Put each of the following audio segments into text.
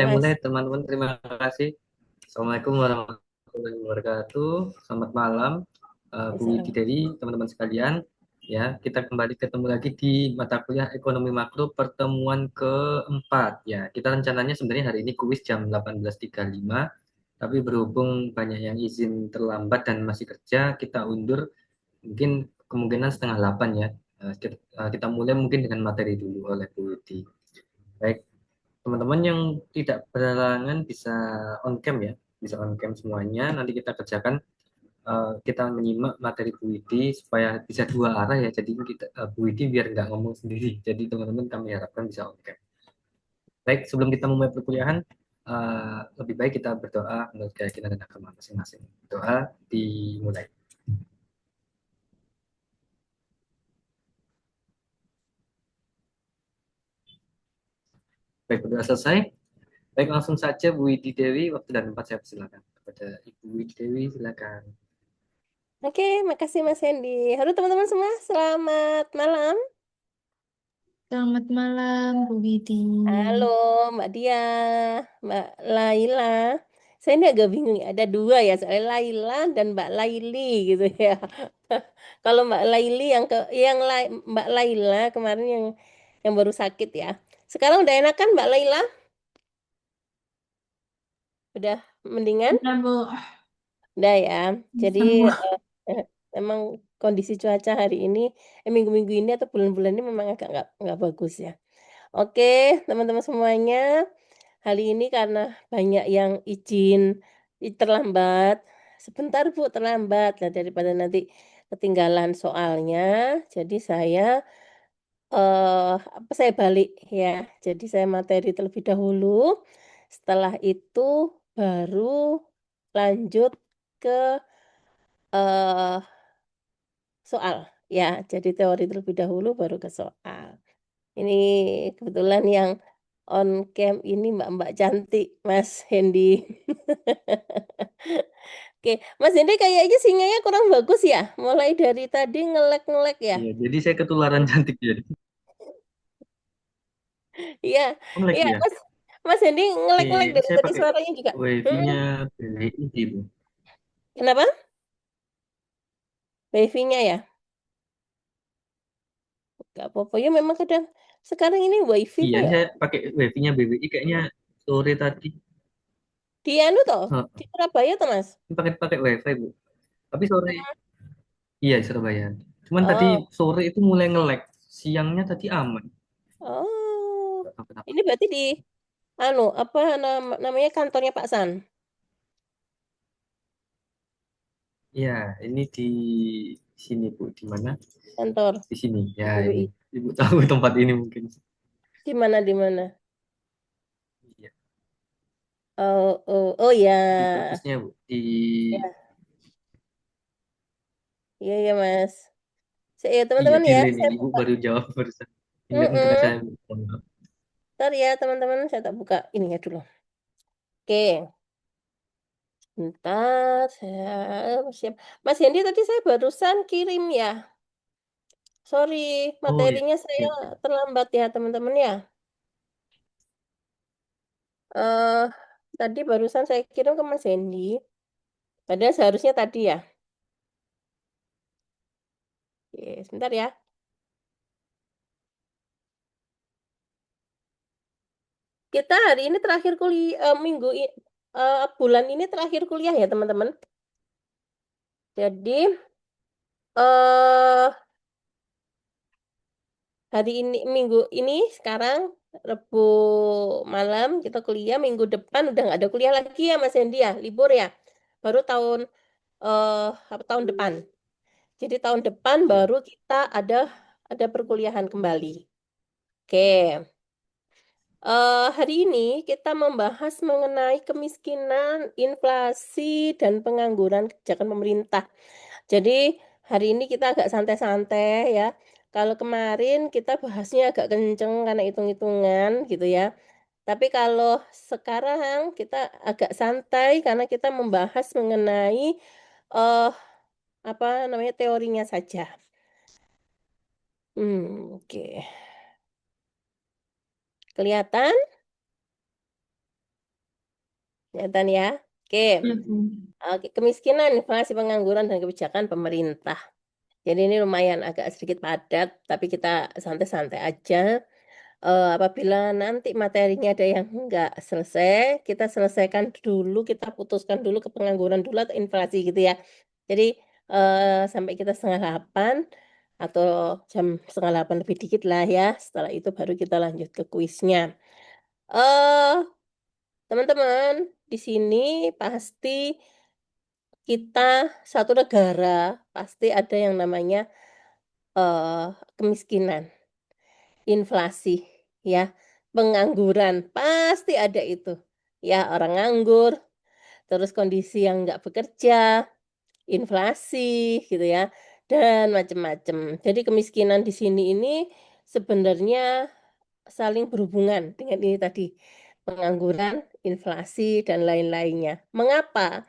saya Mas. mulai teman-teman. Terima kasih. Assalamualaikum warahmatullahi wabarakatuh. Selamat malam, Bu Widi Assalamualaikum. Dewi, teman-teman sekalian. Ya, kita kembali ketemu lagi di mata kuliah Ekonomi Makro pertemuan keempat. Ya, kita rencananya sebenarnya hari ini kuis jam 18.35, tapi berhubung banyak yang izin terlambat dan masih kerja, kita undur mungkin kemungkinan setengah 8 ya. Kita mulai mungkin dengan materi dulu oleh Bu Widi. Baik, teman-teman yang tidak berhalangan bisa on cam ya, bisa on cam semuanya. Nanti kita kerjakan, kita menyimak materi Bu Widi supaya bisa dua arah ya. Jadi kita, Bu Widi biar nggak ngomong sendiri. Jadi teman-teman kami harapkan bisa on cam. Baik, sebelum kita memulai perkuliahan, lebih baik kita berdoa menurut keyakinan dan agama masing-masing. Doa dimulai. Baik, berdoa selesai. Baik, langsung saja Bu Widi Dewi, waktu dan tempat saya persilakan. Kepada Ibu Widi Dewi, silakan. Oke, makasih Mas Hendy. Halo teman-teman semua, selamat malam. Selamat malam, Bu Widi. Halo Mbak Dia, Mbak Laila. Saya ini agak bingung ya, ada dua ya, soalnya Laila dan Mbak Laili gitu ya. Kalau Mbak Laili Mbak Laila kemarin yang baru sakit ya. Sekarang udah enakan Mbak Laila? Udah mendingan? Udah, Bu. Udah ya. Jadi Sembuh. eh, memang kondisi cuaca hari ini, minggu-minggu ini atau bulan-bulan ini memang agak nggak bagus ya. Oke, teman-teman semuanya, hari ini karena banyak yang izin terlambat, sebentar Bu terlambat, nah, daripada nanti ketinggalan soalnya, jadi saya balik ya. Jadi saya materi terlebih dahulu, setelah itu baru lanjut ke eh soal ya. Jadi teori terlebih dahulu baru ke soal. Ini kebetulan yang on cam ini Mbak-mbak cantik, Mas Hendy. Oke, Mas Hendy kayaknya sinyalnya kurang bagus ya. Mulai dari tadi ngelek-ngelek ya. Iya, jadi saya ketularan cantik jadi. Iya, Melek iya ya. Mas. Mas Hendy Oke, ngelek-ngelek ini dari saya tadi pakai suaranya juga. wifi-nya Hmm, BWI, Bu. kenapa? Wifi-nya ya? Gak apa-apa ya memang kadang sekarang ini wifi Iya, kok ini nggak saya pakai wifi-nya BWI kayaknya sore tadi. di anu toh, di Heeh, Surabaya toh Mas. ini pakai pakai wifi, Bu. Tapi sore, iya di Surabaya. Cuman tadi Oh, sore itu mulai nge-lag. Siangnya tadi aman. oh. Nggak tahu kenapa. Ini berarti di anu apa namanya kantornya Pak San, Iya, ini di sini, Bu. Di mana? kantor Di sini. Ya, ini. BPI. Ibu tahu tempat ini mungkin. Di mana di mana? Iya. Oh, oh, oh Di ya. perpusnya, Bu. Di Ya, iya ya Mas. Ya iya, teman-teman ya, delay nih. saya Ibu buka. baru jawab barusan. Internet Mm-mm. saya, Bu. Mohon maaf. Ntar ya teman-teman, saya tak buka ininya dulu. Oke, bentar saya siap. Mas Hendy tadi saya barusan kirim ya. Sorry, Oh iya, materinya oke, saya oke. terlambat ya teman-teman ya. eh Tadi barusan saya kirim ke Mas Hendy. Padahal seharusnya tadi ya. Oke, sebentar ya. Kita hari ini terakhir kuliah, bulan ini terakhir kuliah ya teman-teman. Jadi eh hari ini minggu ini sekarang Rebu malam kita kuliah, minggu depan udah nggak ada kuliah lagi ya Mas Hendy ya, libur ya. Baru apa tahun depan. Jadi tahun depan Iya. baru kita ada perkuliahan kembali. Oke. Hari ini kita membahas mengenai kemiskinan, inflasi, dan pengangguran kebijakan pemerintah. Jadi hari ini kita agak santai-santai ya. Kalau kemarin kita bahasnya agak kenceng karena hitung-hitungan gitu ya. Tapi kalau sekarang kita agak santai karena kita membahas mengenai eh apa namanya teorinya saja. Oke. Kelihatan? Kelihatan ya. Oke. Ya, Bu. Oke, kemiskinan, inflasi, pengangguran, dan kebijakan pemerintah. Jadi ini lumayan agak sedikit padat, tapi kita santai-santai aja. Apabila nanti materinya ada yang nggak selesai, kita selesaikan dulu, kita putuskan dulu ke pengangguran dulu atau inflasi gitu ya. Jadi sampai kita 7:30 atau jam 7:30 lebih dikit lah ya. Setelah itu baru kita lanjut ke kuisnya. eh Teman-teman, di sini pasti kita satu negara pasti ada yang namanya kemiskinan, inflasi, ya, pengangguran, pasti ada itu. Ya, orang nganggur, terus kondisi yang nggak bekerja, inflasi, gitu ya, dan macam-macam. Jadi kemiskinan di sini ini sebenarnya saling berhubungan dengan ini tadi, pengangguran, inflasi, dan lain-lainnya. Mengapa?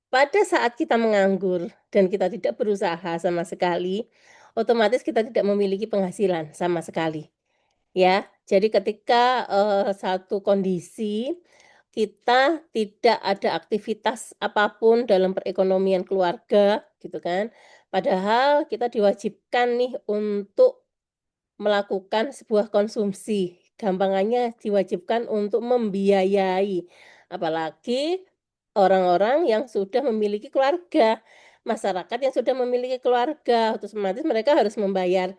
Pada saat kita menganggur dan kita tidak berusaha sama sekali, otomatis kita tidak memiliki penghasilan sama sekali. Ya, jadi ketika satu kondisi kita tidak ada aktivitas apapun dalam perekonomian keluarga, gitu kan. Padahal kita diwajibkan nih untuk melakukan sebuah konsumsi. Gampangannya diwajibkan untuk membiayai. Apalagi orang-orang yang sudah memiliki keluarga, masyarakat yang sudah memiliki keluarga, otomatis mereka harus membayar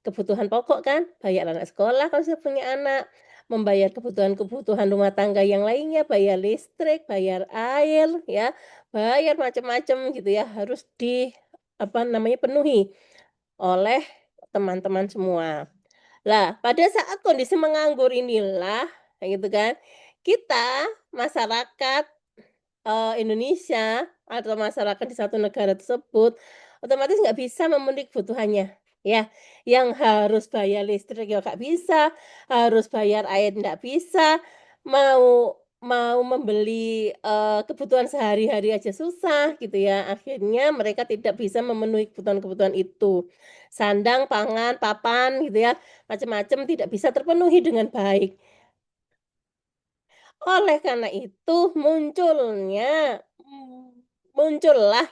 kebutuhan pokok kan, bayar anak sekolah kalau sudah punya anak, membayar kebutuhan-kebutuhan rumah tangga yang lainnya, bayar listrik, bayar air, ya, bayar macam-macam gitu ya, harus apa namanya, penuhi oleh teman-teman semua. Lah, pada saat kondisi menganggur inilah, kayak gitu kan, kita masyarakat Indonesia atau masyarakat di satu negara tersebut, otomatis nggak bisa memenuhi kebutuhannya, ya. Yang harus bayar listrik ya nggak bisa, harus bayar air nggak bisa, mau mau membeli, kebutuhan sehari-hari aja susah gitu ya. Akhirnya mereka tidak bisa memenuhi kebutuhan-kebutuhan itu. Sandang, pangan, papan gitu ya, macam-macam tidak bisa terpenuhi dengan baik. Oleh karena itu muncullah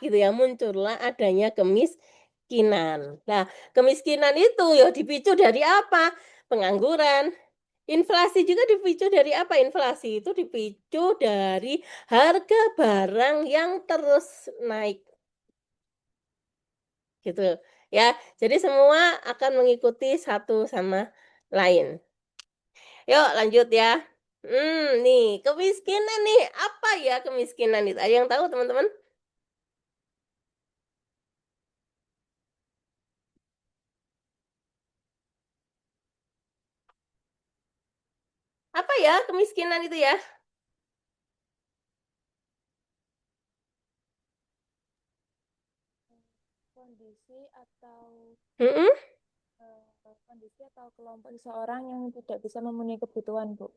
gitu ya, muncullah adanya kemiskinan. Nah, kemiskinan itu ya dipicu dari apa? Pengangguran. Inflasi juga dipicu dari apa? Inflasi itu dipicu dari harga barang yang terus naik gitu ya. Jadi semua akan mengikuti satu sama lain. Yuk lanjut ya. Nih, kemiskinan nih, apa ya kemiskinan itu? Ada yang tahu teman-teman? Apa ya kemiskinan itu ya? Kondisi atau Mm-mm. kondisi atau kelompok seseorang yang tidak bisa memenuhi kebutuhan, Bu.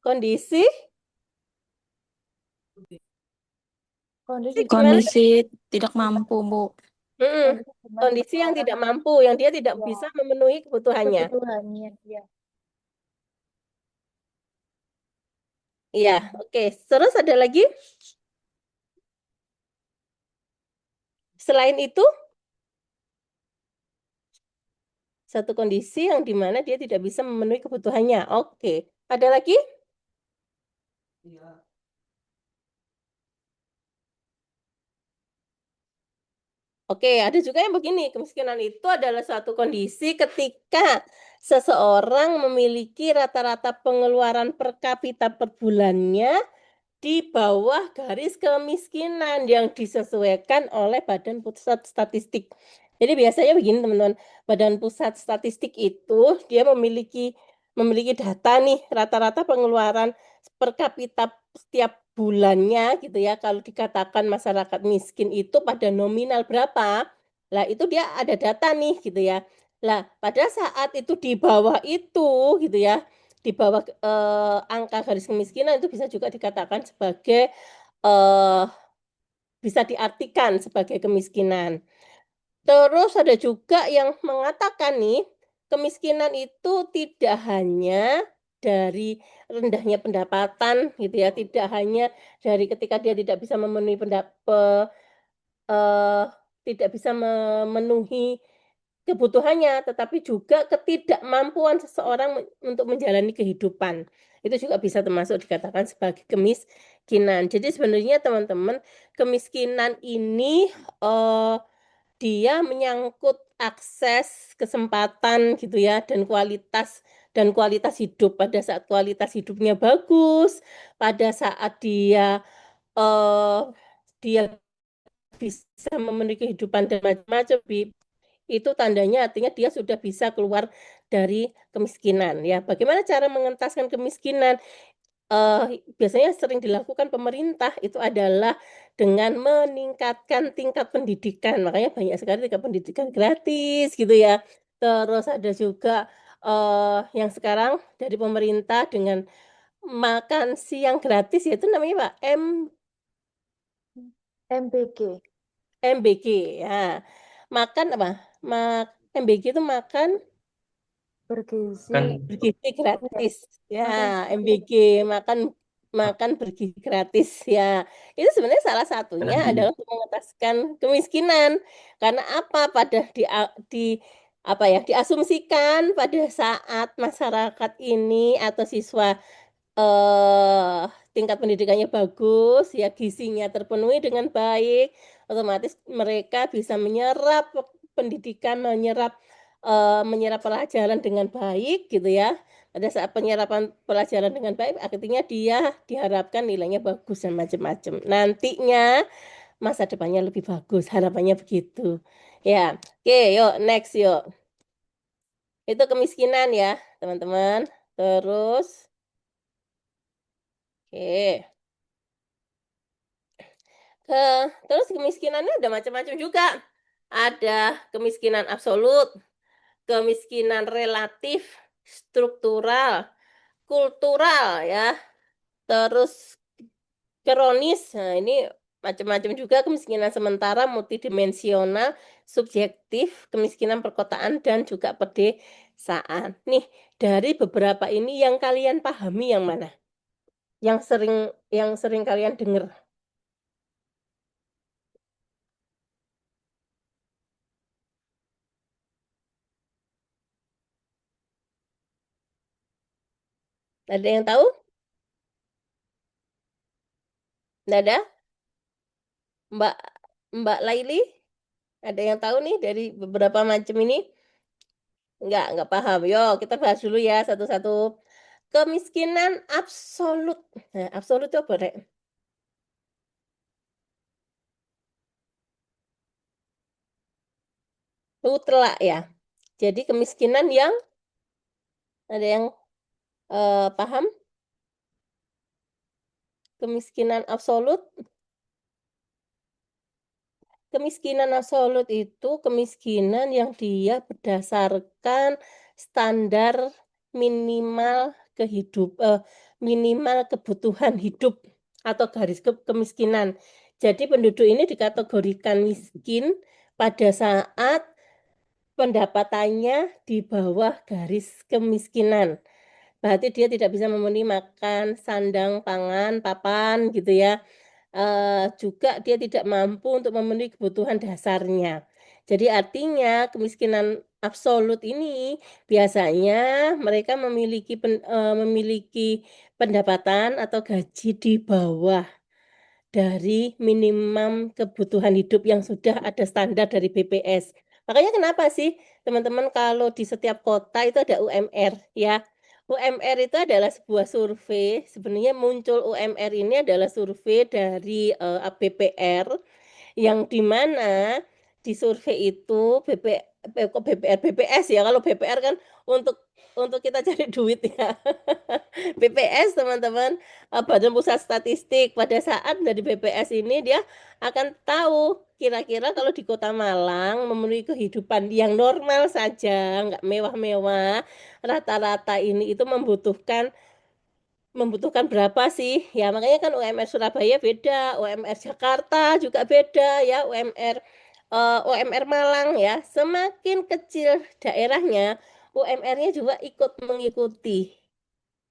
Kondisi Kondisi gimana? Kondisi tidak mampu, Bu. Mm-mm. kondisi di mana Kondisi yang seseorang tidak mampu, yang dia tidak ya, bisa memenuhi kebutuhannya. kebutuhannya, ya. Iya, oke. Terus ada lagi? Selain itu, satu kondisi yang dimana dia tidak bisa memenuhi kebutuhannya. Oke. Ada lagi? Oke, ada juga yang begini, kemiskinan itu adalah suatu kondisi ketika seseorang memiliki rata-rata pengeluaran per kapita per bulannya di bawah garis kemiskinan yang disesuaikan oleh Badan Pusat Statistik. Jadi biasanya begini teman-teman, Badan Pusat Statistik itu dia memiliki data nih rata-rata pengeluaran per kapita setiap bulannya gitu ya. Kalau dikatakan masyarakat miskin itu pada nominal berapa, lah itu dia ada data nih gitu ya. Lah pada saat itu di bawah itu gitu ya, di bawah angka garis kemiskinan itu bisa juga dikatakan sebagai bisa diartikan sebagai kemiskinan. Terus ada juga yang mengatakan nih, kemiskinan itu tidak hanya dari rendahnya pendapatan gitu ya, tidak hanya dari ketika dia tidak bisa memenuhi tidak bisa memenuhi kebutuhannya, tetapi juga ketidakmampuan seseorang untuk menjalani kehidupan. Itu juga bisa termasuk dikatakan sebagai kemiskinan. Jadi sebenarnya teman-teman, kemiskinan ini dia menyangkut akses, kesempatan gitu ya, dan kualitas hidup. Pada saat kualitas hidupnya bagus, pada saat eh, dia bisa memenuhi kehidupan dan macam-macam, itu tandanya artinya dia sudah bisa keluar dari kemiskinan ya. Bagaimana cara mengentaskan kemiskinan? Biasanya sering dilakukan pemerintah itu adalah dengan meningkatkan tingkat pendidikan. Makanya banyak sekali tingkat pendidikan gratis gitu ya. Terus ada juga yang sekarang dari pemerintah dengan makan siang gratis, yaitu namanya Pak MBG. MBG ya. Makan apa? MBG itu makan Bergizi. Kan bergizi gratis ya, Makan MBG, makan makan bergizi gratis ya. Itu sebenarnya salah satunya berarti adalah untuk mengentaskan kemiskinan. Karena apa? Di apa ya, diasumsikan pada saat masyarakat ini atau siswa eh tingkat pendidikannya bagus, ya gizinya terpenuhi dengan baik, otomatis mereka bisa menyerap pendidikan, menyerap pelajaran dengan baik gitu ya. Pada saat penyerapan pelajaran dengan baik, artinya dia diharapkan nilainya bagus dan macam-macam. Nantinya masa depannya lebih bagus, harapannya begitu. Ya, oke, yuk next yuk. Itu kemiskinan ya, teman-teman. Terus, oke. Terus kemiskinannya ada macam-macam juga. Ada kemiskinan absolut, kemiskinan relatif, struktural, kultural ya. Terus kronis. Nah, ini macam-macam juga kemiskinan sementara, multidimensional, subjektif, kemiskinan perkotaan dan juga pedesaan. Nih, dari beberapa ini yang kalian pahami yang mana? Yang sering kalian dengar? Ada yang tahu? Nggak ada? Mbak Mbak Laili, ada yang tahu nih dari beberapa macam ini? Nggak paham. Yo, kita bahas dulu ya satu-satu. Kemiskinan absolut. Nah, absolut itu apa, Rek? Mutlak ya. Jadi kemiskinan yang ada yang paham? Kemiskinan absolut. Kemiskinan absolut itu kemiskinan yang dia berdasarkan standar minimal minimal kebutuhan hidup atau garis kemiskinan. Jadi penduduk ini dikategorikan miskin pada saat pendapatannya di bawah garis kemiskinan. Berarti dia tidak bisa memenuhi makan, sandang, pangan, papan gitu ya. Juga dia tidak mampu untuk memenuhi kebutuhan dasarnya. Jadi artinya kemiskinan absolut ini biasanya mereka memiliki pendapatan atau gaji di bawah dari minimum kebutuhan hidup yang sudah ada standar dari BPS. Makanya kenapa sih teman-teman kalau di setiap kota itu ada UMR ya. UMR itu adalah sebuah survei. Sebenarnya muncul UMR ini adalah survei dari BPR yang di mana di survei itu kok BPR BPS ya, kalau BPR kan untuk kita cari duit ya. BPS teman-teman, Badan Pusat Statistik, pada saat dari BPS ini dia akan tahu kira-kira kalau di Kota Malang memenuhi kehidupan yang normal saja, nggak mewah-mewah, rata-rata ini itu membutuhkan berapa sih? Ya, makanya kan UMR Surabaya beda, UMR Jakarta juga beda ya, UMR Malang ya. Semakin kecil daerahnya, UMR-nya juga ikut mengikuti.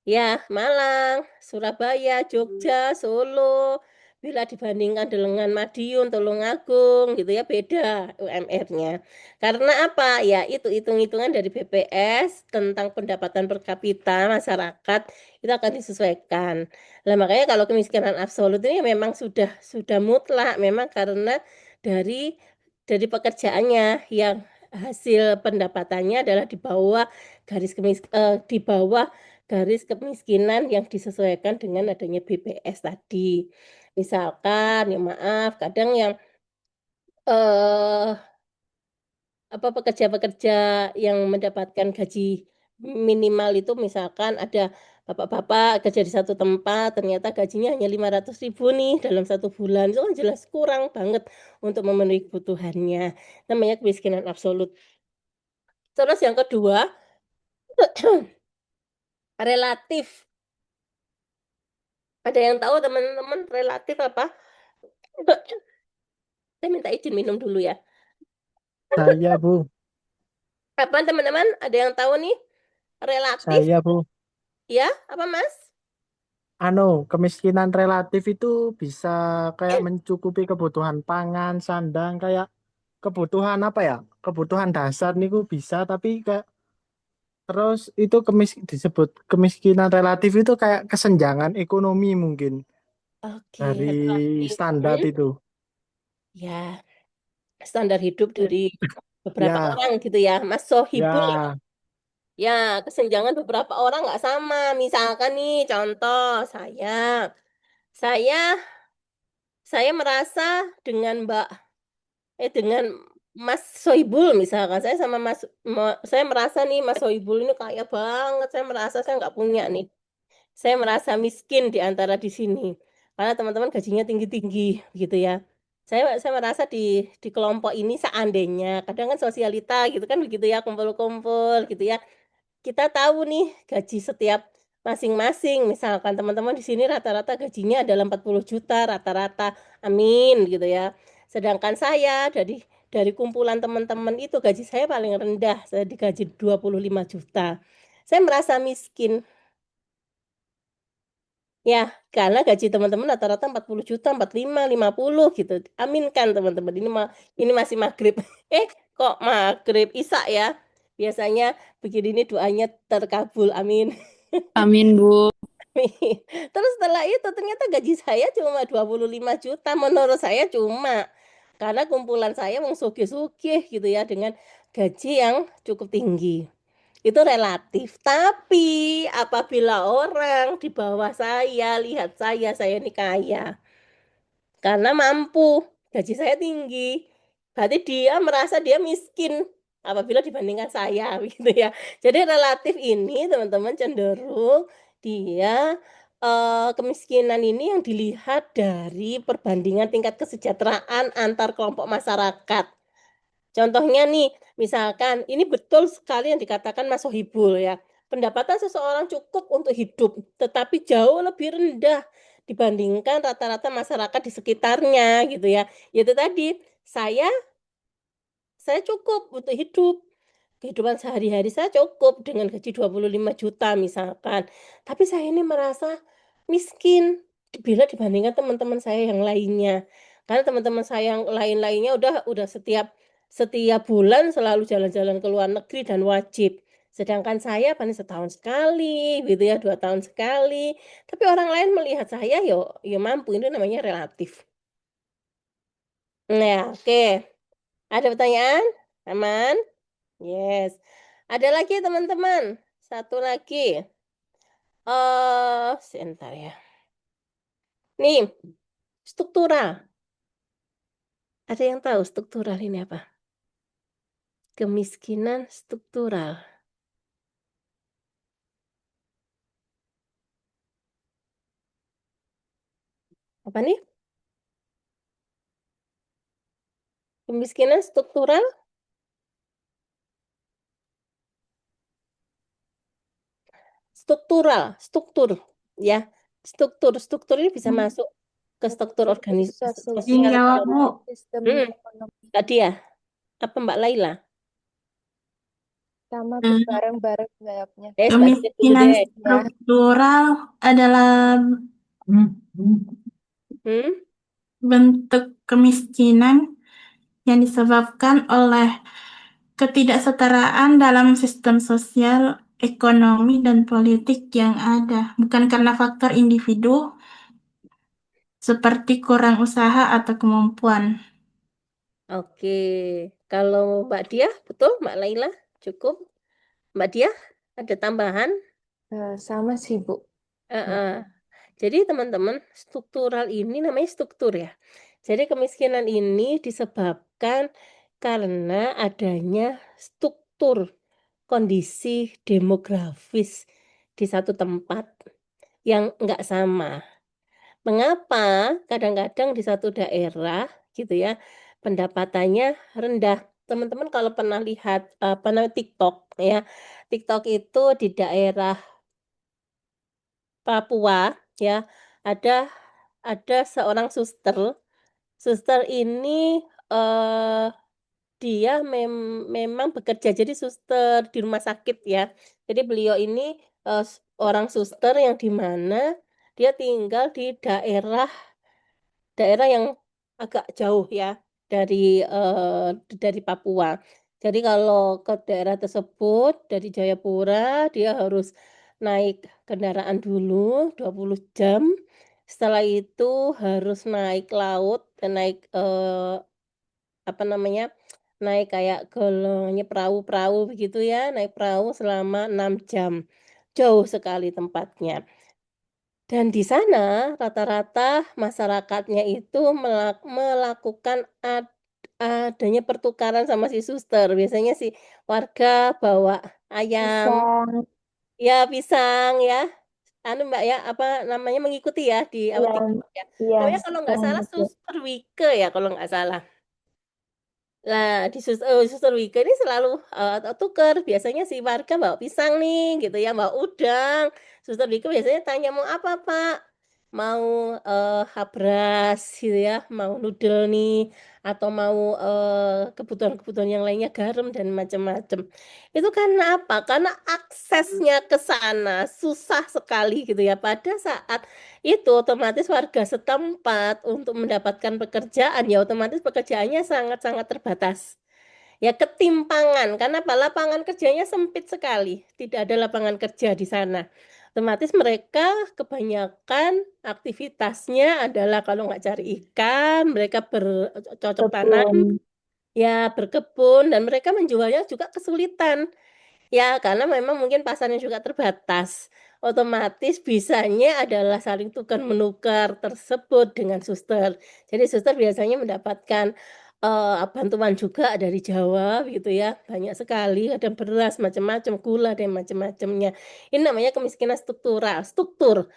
Ya, Malang, Surabaya, Jogja, Solo. Bila dibandingkan dengan Madiun, Tulungagung, gitu ya, beda UMR-nya. Karena apa? Ya, itu hitung-hitungan dari BPS tentang pendapatan per kapita masyarakat itu akan disesuaikan. Nah, makanya kalau kemiskinan absolut ini memang sudah mutlak, memang karena dari pekerjaannya yang hasil pendapatannya adalah di bawah garis kemiskinan yang disesuaikan dengan adanya BPS tadi. Misalkan, ya maaf, kadang yang eh pekerja-pekerja yang mendapatkan gaji minimal itu misalkan ada bapak-bapak kerja di satu tempat ternyata gajinya hanya 500.000 nih dalam satu bulan itu kan jelas kurang banget untuk memenuhi kebutuhannya namanya kemiskinan absolut. Terus yang kedua relatif. Ada yang tahu teman-teman relatif apa? Saya minta izin minum dulu ya. Saya, Bu. Apa teman-teman? Ada yang tahu nih? Relatif Saya, Bu. ya? Apa Mas? Kemiskinan relatif itu bisa kayak mencukupi kebutuhan pangan, sandang, kayak kebutuhan apa ya? Kebutuhan dasar niku bisa, tapi kayak terus itu disebut kemiskinan relatif itu kayak kesenjangan ekonomi mungkin Oke, dari relatif. standar itu. Ya, standar hidup dari beberapa Ya, orang gitu ya. Mas Sohibul ya. ya, Ya, kesenjangan beberapa orang nggak sama. Misalkan nih, contoh saya, saya merasa dengan dengan Mas Sohibul misalkan saya sama saya merasa nih Mas Sohibul ini kaya banget. Saya merasa saya nggak punya nih. Saya merasa miskin di antara di sini. Karena teman-teman gajinya tinggi-tinggi gitu ya. Saya merasa di kelompok ini seandainya, kadang kan sosialita gitu kan begitu ya, kumpul-kumpul gitu ya. Kita tahu nih gaji setiap masing-masing. Misalkan teman-teman di sini rata-rata gajinya adalah 40 juta rata-rata. Amin gitu ya. Sedangkan saya dari kumpulan teman-teman itu gaji saya paling rendah, saya digaji 25 juta. Saya merasa miskin. Ya, karena gaji teman-teman rata-rata 40 juta, 45, 50 gitu. Aminkan teman-teman. Ini masih maghrib. Kok maghrib? Isa ya. Biasanya begini ini doanya terkabul. Amin. Amin, Bu. Amin. Terus setelah itu ternyata gaji saya cuma 25 juta. Menurut saya cuma. Karena kumpulan saya mau sugih-sugih gitu ya dengan gaji yang cukup tinggi. Itu relatif. Tapi apabila orang di bawah saya lihat saya ini kaya karena mampu, gaji saya tinggi. Berarti dia merasa dia miskin apabila dibandingkan saya gitu ya. Jadi relatif ini teman-teman cenderung dia kemiskinan ini yang dilihat dari perbandingan tingkat kesejahteraan antar kelompok masyarakat. Contohnya nih, misalkan ini betul sekali yang dikatakan Mas Sohibul ya. Pendapatan seseorang cukup untuk hidup, tetapi jauh lebih rendah dibandingkan rata-rata masyarakat di sekitarnya gitu ya. Itu tadi, saya cukup untuk hidup. Kehidupan sehari-hari saya cukup dengan gaji 25 juta misalkan. Tapi saya ini merasa miskin bila dibandingkan teman-teman saya yang lainnya. Karena teman-teman saya yang lain-lainnya udah setiap bulan selalu jalan-jalan ke luar negeri dan wajib. Sedangkan saya paling setahun sekali, gitu ya, 2 tahun sekali. Tapi orang lain melihat saya yo mampu, itu namanya relatif. Nah, oke. Ada pertanyaan? Aman? Yes. Ada lagi teman-teman. Satu lagi. Sebentar ya. Nih, struktural. Ada yang tahu struktural ini apa? Kemiskinan struktural. Apa nih? Kemiskinan struktural? Struktur ya. Struktur ini bisa masuk ke struktur organisasi sosial Iya, kalau Bu. Sistem hmm, ekonomi. tadi ya. Apa Mbak Laila? sama Hmm, bareng-bareng jawabnya. Mbak Tia dulu Kemiskinan deh. Ya, struktural adalah Hmm? bentuk kemiskinan yang disebabkan oleh ketidaksetaraan dalam sistem sosial, ekonomi, dan politik yang ada, bukan karena faktor individu seperti kurang usaha atau kemampuan. Oke. Kalau Mbak Dia, betul? Mbak Laila, cukup? Mbak Dia, ada tambahan? sama sih, Bu. Heeh. Jadi teman-teman, struktural ini namanya struktur ya. Jadi kemiskinan ini disebabkan karena adanya struktur kondisi demografis di satu tempat yang enggak sama. Mengapa kadang-kadang di satu daerah gitu ya, pendapatannya rendah. Teman-teman kalau pernah lihat apa namanya TikTok ya. TikTok itu di daerah Papua ya, ada seorang suster. Suster ini dia memang bekerja jadi suster di rumah sakit ya. Jadi beliau ini orang suster yang di mana dia tinggal di daerah yang agak jauh ya dari Papua. Jadi kalau ke daerah tersebut dari Jayapura dia harus naik kendaraan dulu 20 jam. Setelah itu harus naik laut dan naik apa namanya? Naik kayak golongnya perahu-perahu begitu ya, naik perahu selama 6 jam. Jauh sekali tempatnya. Dan di sana rata-rata masyarakatnya itu melakukan adanya pertukaran sama si suster. Biasanya si warga bawa ayam, Pisang, ya pisang ya. Anu Mbak ya, apa namanya mengikuti ya di apa iya, TikTok ya. iya, Namanya kalau nggak paham salah juga. Suster Wike ya kalau nggak salah. Nah, di Suster Wike ini selalu tuker. Biasanya si warga bawa pisang nih, gitu ya, bawa udang. Suster Wike biasanya tanya mau apa, Pak? Mau habras, gitu ya, mau noodle nih, atau mau kebutuhan-kebutuhan yang lainnya, garam dan macam-macam. Itu karena apa? Karena aksesnya ke sana susah sekali, gitu ya. Pada saat itu otomatis warga setempat untuk mendapatkan pekerjaan ya otomatis pekerjaannya sangat-sangat terbatas. Ya ketimpangan karena apa? Lapangan kerjanya sempit sekali, tidak ada lapangan kerja di sana. Otomatis mereka kebanyakan aktivitasnya adalah kalau nggak cari ikan, mereka bercocok tanam, Kebun. ya berkebun dan mereka menjualnya juga kesulitan. Ya, karena memang mungkin pasarnya juga terbatas. Otomatis bisanya adalah saling tukar menukar tersebut dengan suster. Jadi suster biasanya mendapatkan bantuan juga dari Jawa gitu ya. Banyak sekali, ada beras macam-macam, gula dan macam-macamnya. Ini namanya kemiskinan struktural, struktur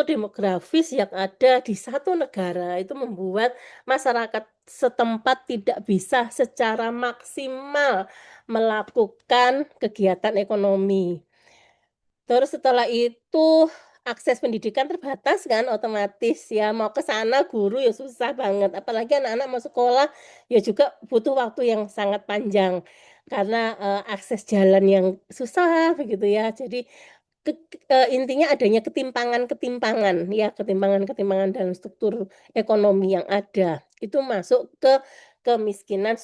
demografis yang ada di satu negara itu membuat masyarakat setempat tidak bisa secara maksimal melakukan kegiatan ekonomi. Terus setelah itu akses pendidikan terbatas kan otomatis ya mau ke sana guru ya susah banget apalagi anak-anak mau sekolah ya juga butuh waktu yang sangat panjang karena akses jalan yang susah begitu ya. Jadi intinya adanya ketimpangan-ketimpangan ya ketimpangan-ketimpangan dalam struktur ekonomi yang ada. Itu masuk ke kemiskinan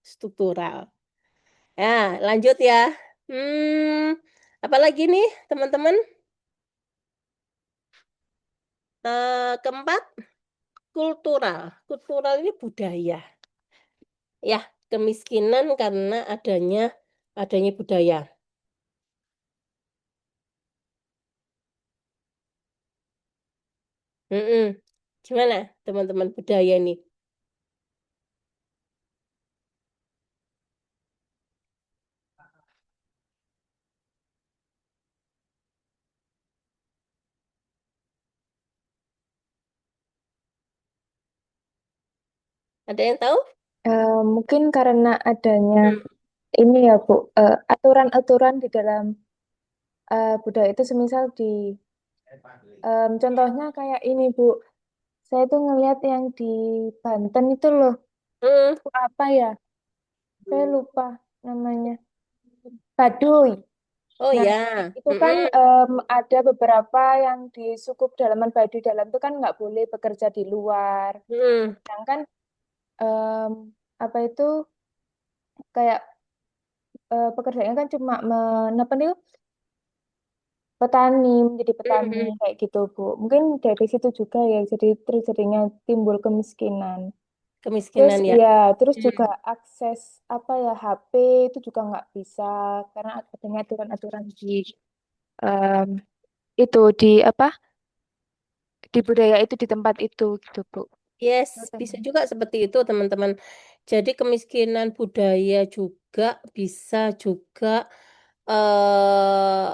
struktural. Ya, lanjut ya. Apalagi nih, teman-teman? Keempat, kultural. Kultural ini budaya. Ya, kemiskinan karena adanya budaya. Mm-mm. Gimana, teman-teman budaya ini? Ada yang tahu? Mungkin karena adanya Hmm. ini ya, Bu, aturan-aturan di dalam budaya itu semisal di contohnya kayak ini, Bu. Saya tuh ngelihat yang di Banten itu loh, Hmm. apa ya? Saya lupa namanya. Baduy. Oh Nah, ya. itu kan ada beberapa yang di suku pedalaman Baduy dalam itu kan nggak boleh bekerja di luar. Mm. Sedangkan apa itu kayak pekerjaannya kan cuma apa nih petani, menjadi petani Mm-mm. kayak gitu, Bu. Mungkin dari situ juga ya, jadi terjadinya timbul kemiskinan. Terus Kemiskinan ya. ya, terus Mm. juga akses apa ya HP itu juga nggak bisa karena adanya aturan-aturan di em, itu di apa di budaya itu di tempat itu gitu, Bu. Yes, bisa Katanya. juga seperti itu teman-teman. Jadi kemiskinan budaya juga bisa juga eh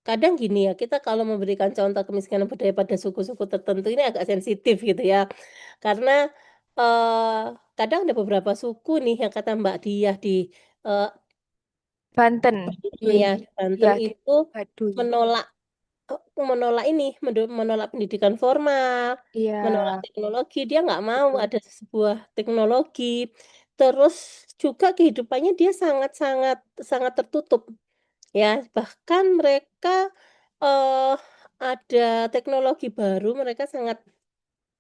kadang gini ya, kita kalau memberikan contoh kemiskinan budaya pada suku-suku tertentu ini agak sensitif gitu ya. Karena kadang ada beberapa suku nih yang kata Mbak Diah di eh, Banten. ya di Banten Ya, di itu Baduy. menolak menolak ini, menolak pendidikan formal, Iya, menolak teknologi. Dia nggak mau betul. ada sebuah teknologi. Terus juga kehidupannya dia sangat-sangat sangat tertutup. Ya, bahkan mereka eh ada teknologi baru, mereka sangat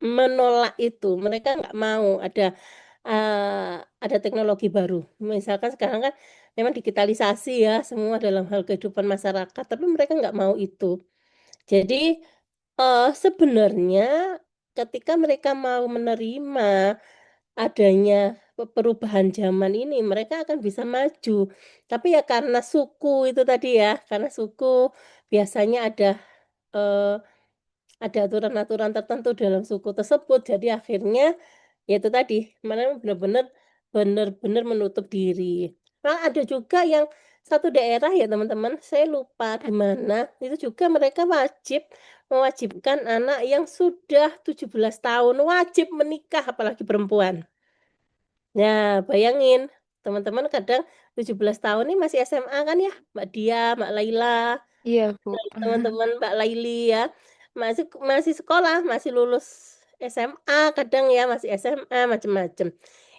menolak itu. Mereka nggak mau ada teknologi baru. Misalkan sekarang kan memang digitalisasi ya semua dalam hal kehidupan masyarakat, tapi mereka nggak mau itu. Jadi sebenarnya ketika mereka mau menerima adanya perubahan zaman ini, mereka akan bisa maju. Tapi ya karena suku itu tadi ya, karena suku biasanya eh, ada aturan-aturan tertentu dalam suku tersebut. Jadi akhirnya ya itu tadi, mereka benar-benar menutup diri. Nah, ada juga yang satu daerah ya teman-teman, saya lupa di mana, itu juga mereka mewajibkan anak yang sudah 17 tahun wajib menikah apalagi perempuan. Nah, bayangin teman-teman kadang 17 tahun ini masih SMA kan ya, Mbak Dia, Mbak Laila, Iya, Bu. teman-teman Mbak Laili ya masih masih sekolah masih lulus SMA kadang ya masih SMA macam-macam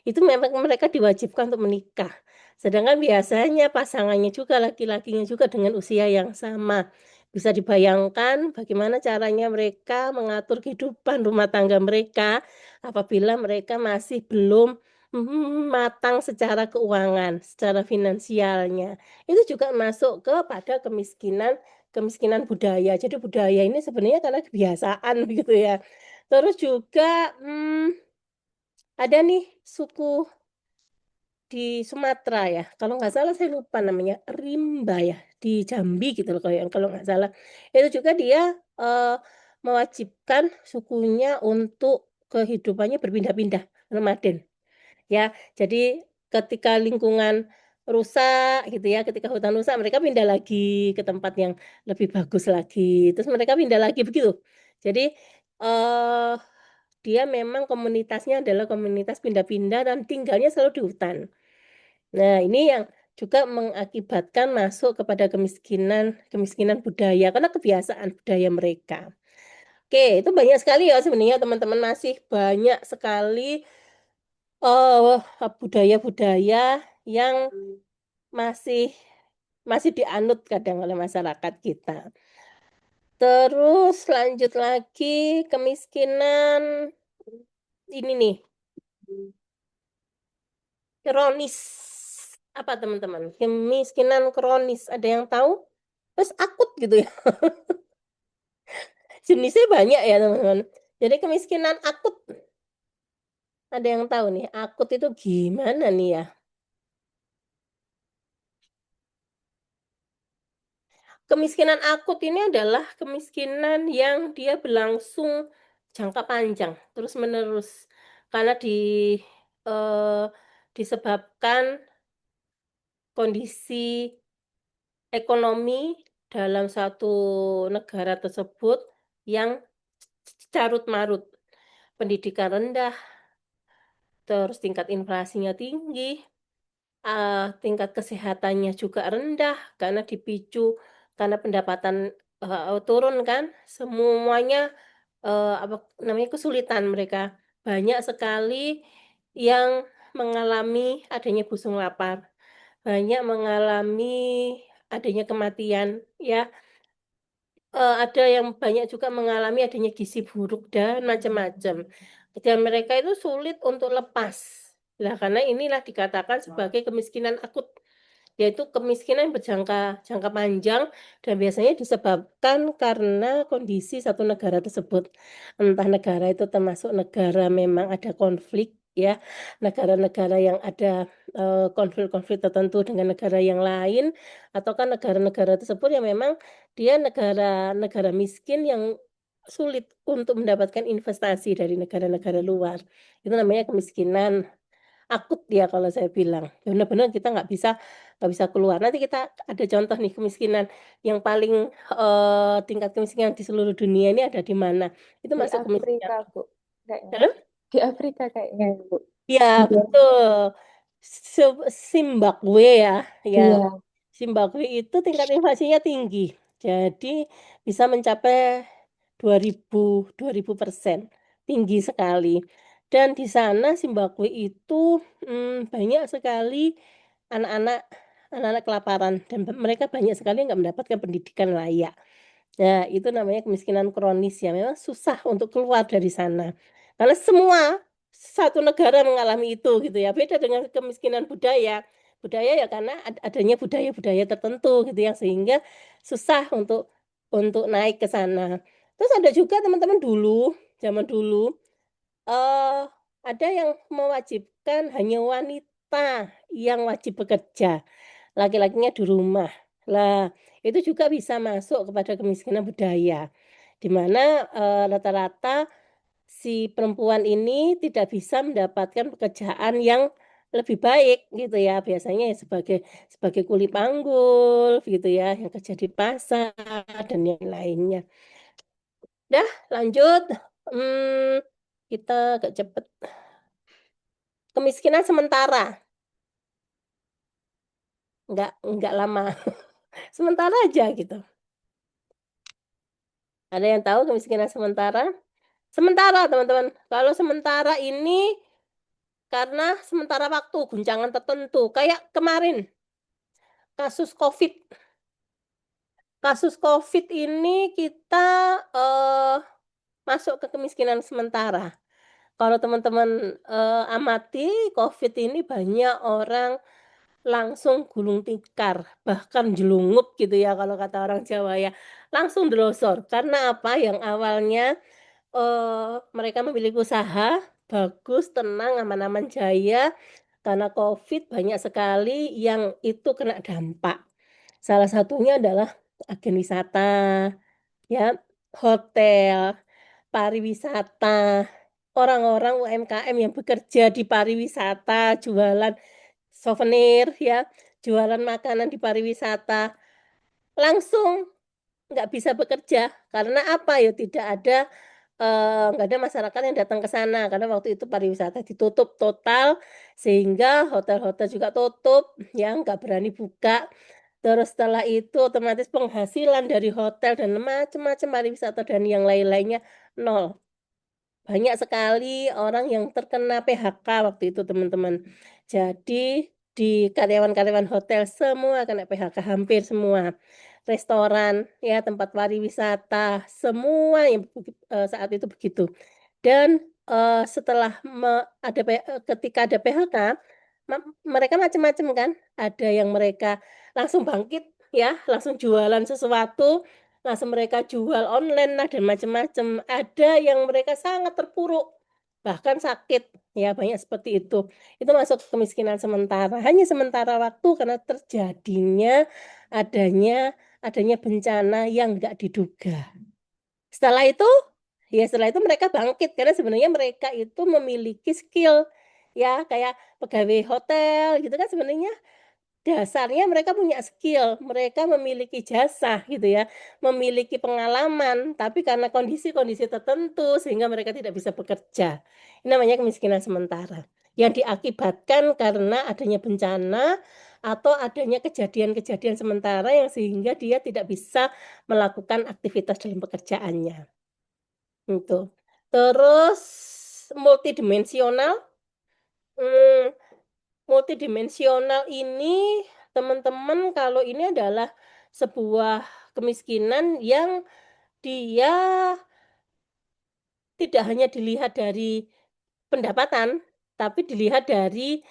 itu memang mereka diwajibkan untuk menikah sedangkan biasanya pasangannya juga laki-lakinya juga dengan usia yang sama bisa dibayangkan bagaimana caranya mereka mengatur kehidupan rumah tangga mereka apabila mereka masih belum matang secara keuangan, secara finansialnya. Itu juga masuk kepada kemiskinan budaya. Jadi budaya ini sebenarnya karena kebiasaan begitu ya. Terus juga ada nih suku di Sumatera ya. Kalau nggak salah saya lupa namanya Rimba ya di Jambi gitu loh kalau nggak salah. Itu juga dia eh, mewajibkan sukunya untuk kehidupannya berpindah-pindah nomaden. Ya, jadi ketika lingkungan rusak gitu ya, ketika hutan rusak mereka pindah lagi ke tempat yang lebih bagus lagi. Terus mereka pindah lagi begitu. Jadi eh dia memang komunitasnya adalah komunitas pindah-pindah dan tinggalnya selalu di hutan. Nah, ini yang juga mengakibatkan masuk kepada kemiskinan budaya karena kebiasaan budaya mereka. Oke, itu banyak sekali ya sebenarnya teman-teman masih banyak sekali budaya-budaya yang masih masih dianut kadang oleh masyarakat kita. Terus lanjut lagi kemiskinan ini nih kronis. Apa teman-teman? Kemiskinan kronis. Ada yang tahu? Terus akut gitu ya. Jenisnya banyak ya teman-teman. Jadi kemiskinan akut. Ada yang tahu nih, akut itu gimana nih ya? Kemiskinan akut ini adalah kemiskinan yang dia berlangsung jangka panjang, terus-menerus. Karena eh, disebabkan kondisi ekonomi dalam satu negara tersebut yang carut-marut. Pendidikan rendah, terus tingkat inflasinya tinggi, tingkat kesehatannya juga rendah karena dipicu karena pendapatan turun kan, semuanya apa namanya kesulitan mereka. Banyak sekali yang mengalami adanya busung lapar. banyak mengalami adanya kematian, ya. Ada yang banyak juga mengalami adanya gizi buruk dan macam-macam. Dan mereka itu sulit untuk lepas. Nah, karena inilah dikatakan sebagai kemiskinan akut, yaitu kemiskinan yang jangka panjang dan biasanya disebabkan karena kondisi satu negara tersebut. Entah negara itu termasuk negara memang ada konflik, ya, negara-negara yang ada konflik-konflik tertentu dengan negara yang lain, ataukah negara-negara tersebut yang memang dia negara miskin yang sulit untuk mendapatkan investasi dari negara-negara luar. Itu namanya kemiskinan akut ya kalau saya bilang. Benar-benar kita nggak bisa keluar. Nanti kita ada contoh nih kemiskinan yang paling, tingkat kemiskinan di seluruh dunia ini ada di mana. Itu Di masuk kemiskinan Afrika, Bu. Kayaknya. hah? Di Afrika kayaknya, Bu. Iya, Iya. betul. Zimbabwe ya, Iya. Zimbabwe itu tingkat inflasinya tinggi. Jadi bisa mencapai 2000%, tinggi sekali. Dan di sana Zimbabwe itu, banyak sekali anak-anak anak-anak kelaparan dan mereka banyak sekali nggak mendapatkan pendidikan layak. Nah, itu namanya kemiskinan kronis ya, memang susah untuk keluar dari sana. Karena semua satu negara mengalami itu gitu ya, beda dengan kemiskinan budaya. Budaya ya karena adanya budaya-budaya tertentu gitu yang sehingga susah untuk naik ke sana. Terus ada juga teman-teman dulu, zaman dulu, eee, ada yang mewajibkan hanya wanita yang wajib bekerja, laki-lakinya di rumah. Lah, itu juga bisa masuk kepada kemiskinan budaya, di mana, rata-rata si perempuan ini tidak bisa mendapatkan pekerjaan yang lebih baik gitu ya, biasanya ya sebagai sebagai kuli panggul gitu ya, yang kerja di pasar dan yang lainnya. Dah lanjut, mmm, kita agak cepet. Kemiskinan sementara, nggak lama, sementara aja gitu. Ada yang tahu kemiskinan sementara? Sementara teman-teman, kalau sementara ini karena sementara waktu, guncangan tertentu, kayak kemarin kasus Covid. Kasus Covid ini kita, masuk ke kemiskinan sementara. Kalau teman-teman, amati Covid ini banyak orang langsung gulung tikar, bahkan jelungup gitu ya kalau kata orang Jawa ya, langsung delosor. Karena apa? Yang awalnya, mereka memiliki usaha bagus, tenang, aman-aman jaya, karena Covid banyak sekali yang itu kena dampak. Salah satunya adalah agen wisata, ya, hotel, pariwisata, orang-orang UMKM yang bekerja di pariwisata, jualan souvenir ya, jualan makanan di pariwisata, langsung nggak bisa bekerja. Karena apa? Ya tidak ada, nggak ada masyarakat yang datang ke sana, karena waktu itu pariwisata ditutup total, sehingga hotel-hotel juga tutup, ya nggak berani buka. Terus setelah itu otomatis penghasilan dari hotel dan macam-macam pariwisata dan yang lain-lainnya nol. Banyak sekali orang yang terkena PHK waktu itu teman-teman. Jadi di karyawan-karyawan hotel semua kena PHK, hampir semua. Restoran, ya tempat pariwisata, semua yang saat itu begitu. Dan, setelah ketika ada PHK, mereka macam-macam kan, ada yang mereka langsung bangkit ya, langsung jualan sesuatu, langsung mereka jual online lah dan macam-macam. Ada yang mereka sangat terpuruk, bahkan sakit, ya banyak seperti itu. Itu masuk kemiskinan sementara, hanya sementara waktu karena terjadinya adanya bencana yang nggak diduga. Setelah itu, ya setelah itu mereka bangkit karena sebenarnya mereka itu memiliki skill, ya kayak pegawai hotel gitu kan sebenarnya dasarnya mereka punya skill, mereka memiliki jasa gitu ya, memiliki pengalaman, tapi karena kondisi-kondisi tertentu sehingga mereka tidak bisa bekerja. Ini namanya kemiskinan sementara, yang diakibatkan karena adanya bencana atau adanya kejadian-kejadian sementara yang sehingga dia tidak bisa melakukan aktivitas dalam pekerjaannya, itu. Terus multidimensional, mmm, multidimensional ini teman-teman kalau ini adalah sebuah kemiskinan yang dia tidak hanya dilihat dari pendapatan, tapi dilihat dari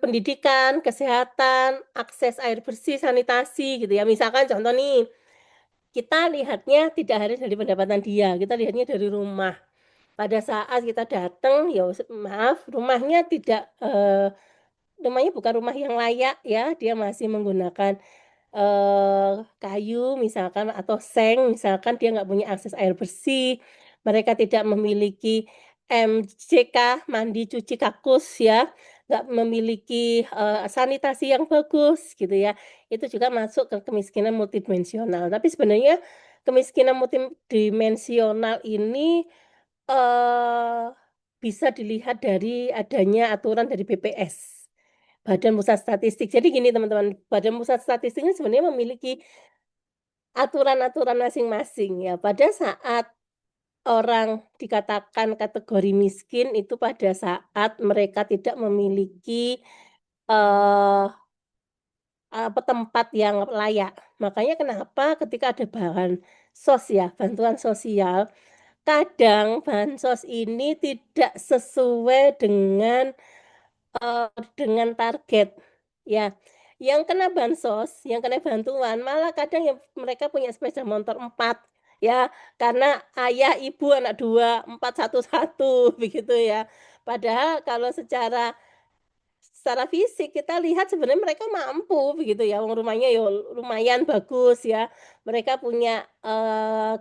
pendidikan, kesehatan, akses air bersih, sanitasi gitu ya. Misalkan contoh nih, kita lihatnya tidak harus dari pendapatan dia, kita lihatnya dari rumah. Pada saat kita datang, ya maaf, rumahnya tidak rumahnya bukan rumah yang layak ya, dia masih menggunakan kayu misalkan atau seng, misalkan dia nggak punya akses air bersih, mereka tidak memiliki MCK, mandi cuci kakus ya, nggak memiliki sanitasi yang bagus gitu ya. Itu juga masuk ke kemiskinan multidimensional. Tapi sebenarnya kemiskinan multidimensional ini bisa dilihat dari adanya aturan dari BPS, Badan Pusat Statistik. Jadi gini teman-teman, Badan Pusat Statistik ini sebenarnya memiliki aturan-aturan masing-masing ya. Pada saat orang dikatakan kategori miskin itu pada saat mereka tidak memiliki tempat yang layak. Makanya kenapa ketika ada bansos ya, bantuan sosial, kadang bansos ini tidak sesuai dengan target. Ya, yang kena bansos, yang kena bantuan, malah kadang yang mereka punya sepeda motor 4, ya, karena ayah, ibu, anak 2, 4, 1, begitu ya. Padahal kalau secara fisik kita lihat sebenarnya mereka mampu begitu ya, rumahnya ya lumayan bagus ya, mereka punya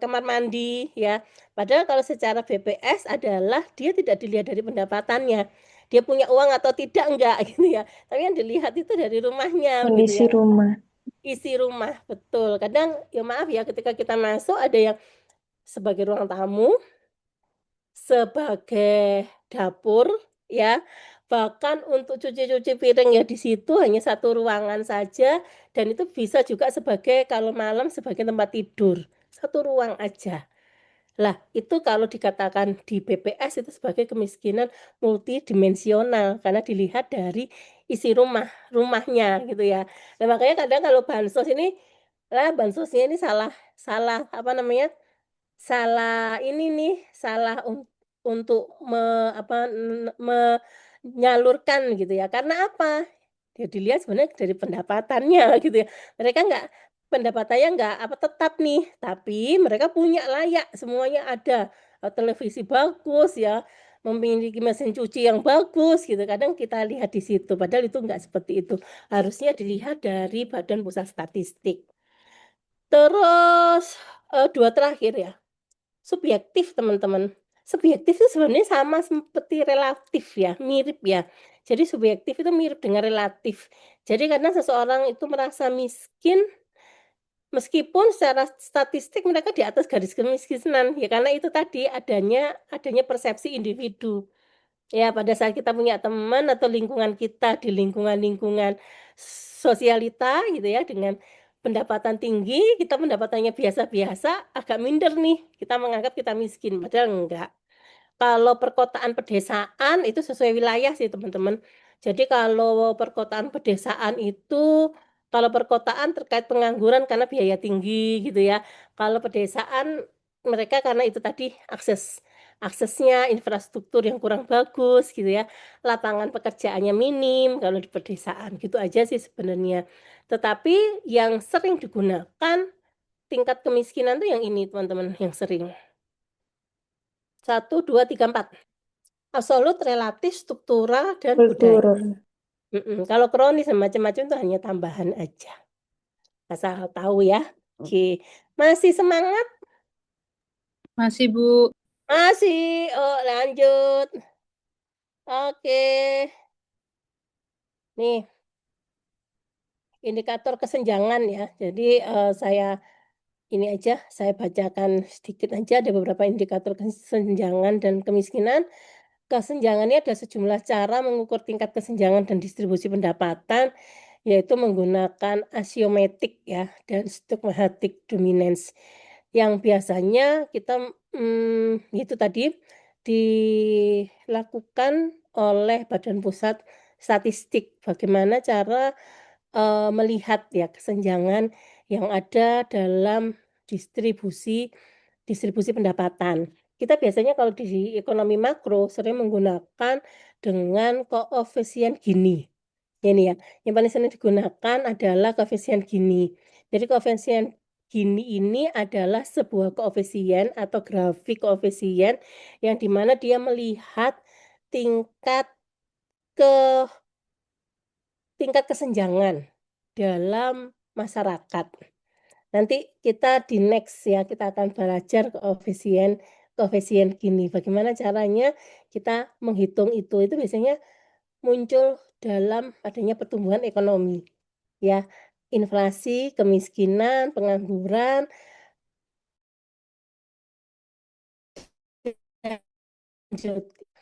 kamar mandi ya. Padahal kalau secara BPS adalah dia tidak dilihat dari pendapatannya, dia punya uang atau tidak enggak gitu ya. Tapi yang dilihat itu dari rumahnya begitu Kondisi ya, rumah. isi rumah betul. Kadang ya maaf ya ketika kita masuk ada yang sebagai ruang tamu, sebagai dapur ya, bahkan untuk cuci-cuci piring ya di situ hanya satu ruangan saja dan itu bisa juga sebagai kalau malam sebagai tempat tidur, satu ruang aja. Lah, itu kalau dikatakan di BPS itu sebagai kemiskinan multidimensional karena dilihat dari isi rumahnya gitu ya. Nah, makanya kadang kalau bansos ini lah bansosnya ini salah salah apa namanya? Salah ini nih, salah untuk menyalurkan gitu ya. Karena apa? Ya dilihat sebenarnya dari pendapatannya gitu ya. Mereka pendapatannya nggak tetap nih, tapi mereka punya layak, semuanya ada. Televisi bagus ya, memiliki mesin cuci yang bagus gitu. Kadang kita lihat di situ, padahal itu nggak seperti itu. Harusnya dilihat dari Badan Pusat Statistik. Terus 2 terakhir ya. Subjektif teman-teman. Subjektif itu sebenarnya sama seperti relatif ya, mirip ya. Jadi subjektif itu mirip dengan relatif. Jadi karena seseorang itu merasa miskin, meskipun secara statistik mereka di atas garis kemiskinan, ya karena itu tadi adanya persepsi individu. Ya, pada saat kita punya teman atau lingkungan kita di lingkungan-lingkungan sosialita gitu ya, dengan pendapatan tinggi, kita pendapatannya biasa-biasa, agak minder nih, kita menganggap kita miskin, padahal enggak. Kalau perkotaan pedesaan itu sesuai wilayah sih teman-teman. Jadi kalau perkotaan pedesaan itu, kalau perkotaan terkait pengangguran karena biaya tinggi gitu ya. Kalau pedesaan mereka karena itu tadi aksesnya infrastruktur yang kurang bagus gitu ya. Lapangan pekerjaannya minim kalau di pedesaan gitu aja sih sebenarnya. Tetapi yang sering digunakan tingkat kemiskinan tuh yang ini teman-teman, yang sering. 1, 2, 3, 4. Absolut, relatif, struktural, dan budaya. Kalau kronis dan macam-macam itu hanya tambahan aja. Asal tahu ya. Oke. Masih semangat? Masih, Bu. Masih. Oh, lanjut. Oke. Nih, indikator kesenjangan ya. Jadi saya ini aja, saya bacakan sedikit aja, ada beberapa indikator kesenjangan dan kemiskinan. Kesenjangannya ada sejumlah cara mengukur tingkat kesenjangan dan distribusi pendapatan, yaitu menggunakan asiometrik ya dan stochastic dominance. Yang biasanya kita itu tadi dilakukan oleh Badan Pusat Statistik. Bagaimana cara melihat ya kesenjangan yang ada dalam distribusi pendapatan. Kita biasanya kalau di ekonomi makro sering menggunakan dengan koefisien Gini. Ini ya, yang paling sering digunakan adalah koefisien Gini. Jadi koefisien Gini ini adalah sebuah koefisien atau grafik koefisien yang dimana dia melihat tingkat kesenjangan dalam masyarakat. Nanti kita di next ya, kita akan belajar koefisien Gini. Bagaimana caranya kita menghitung itu? Itu biasanya muncul dalam adanya pertumbuhan ekonomi. Ya, inflasi, kemiskinan, pengangguran.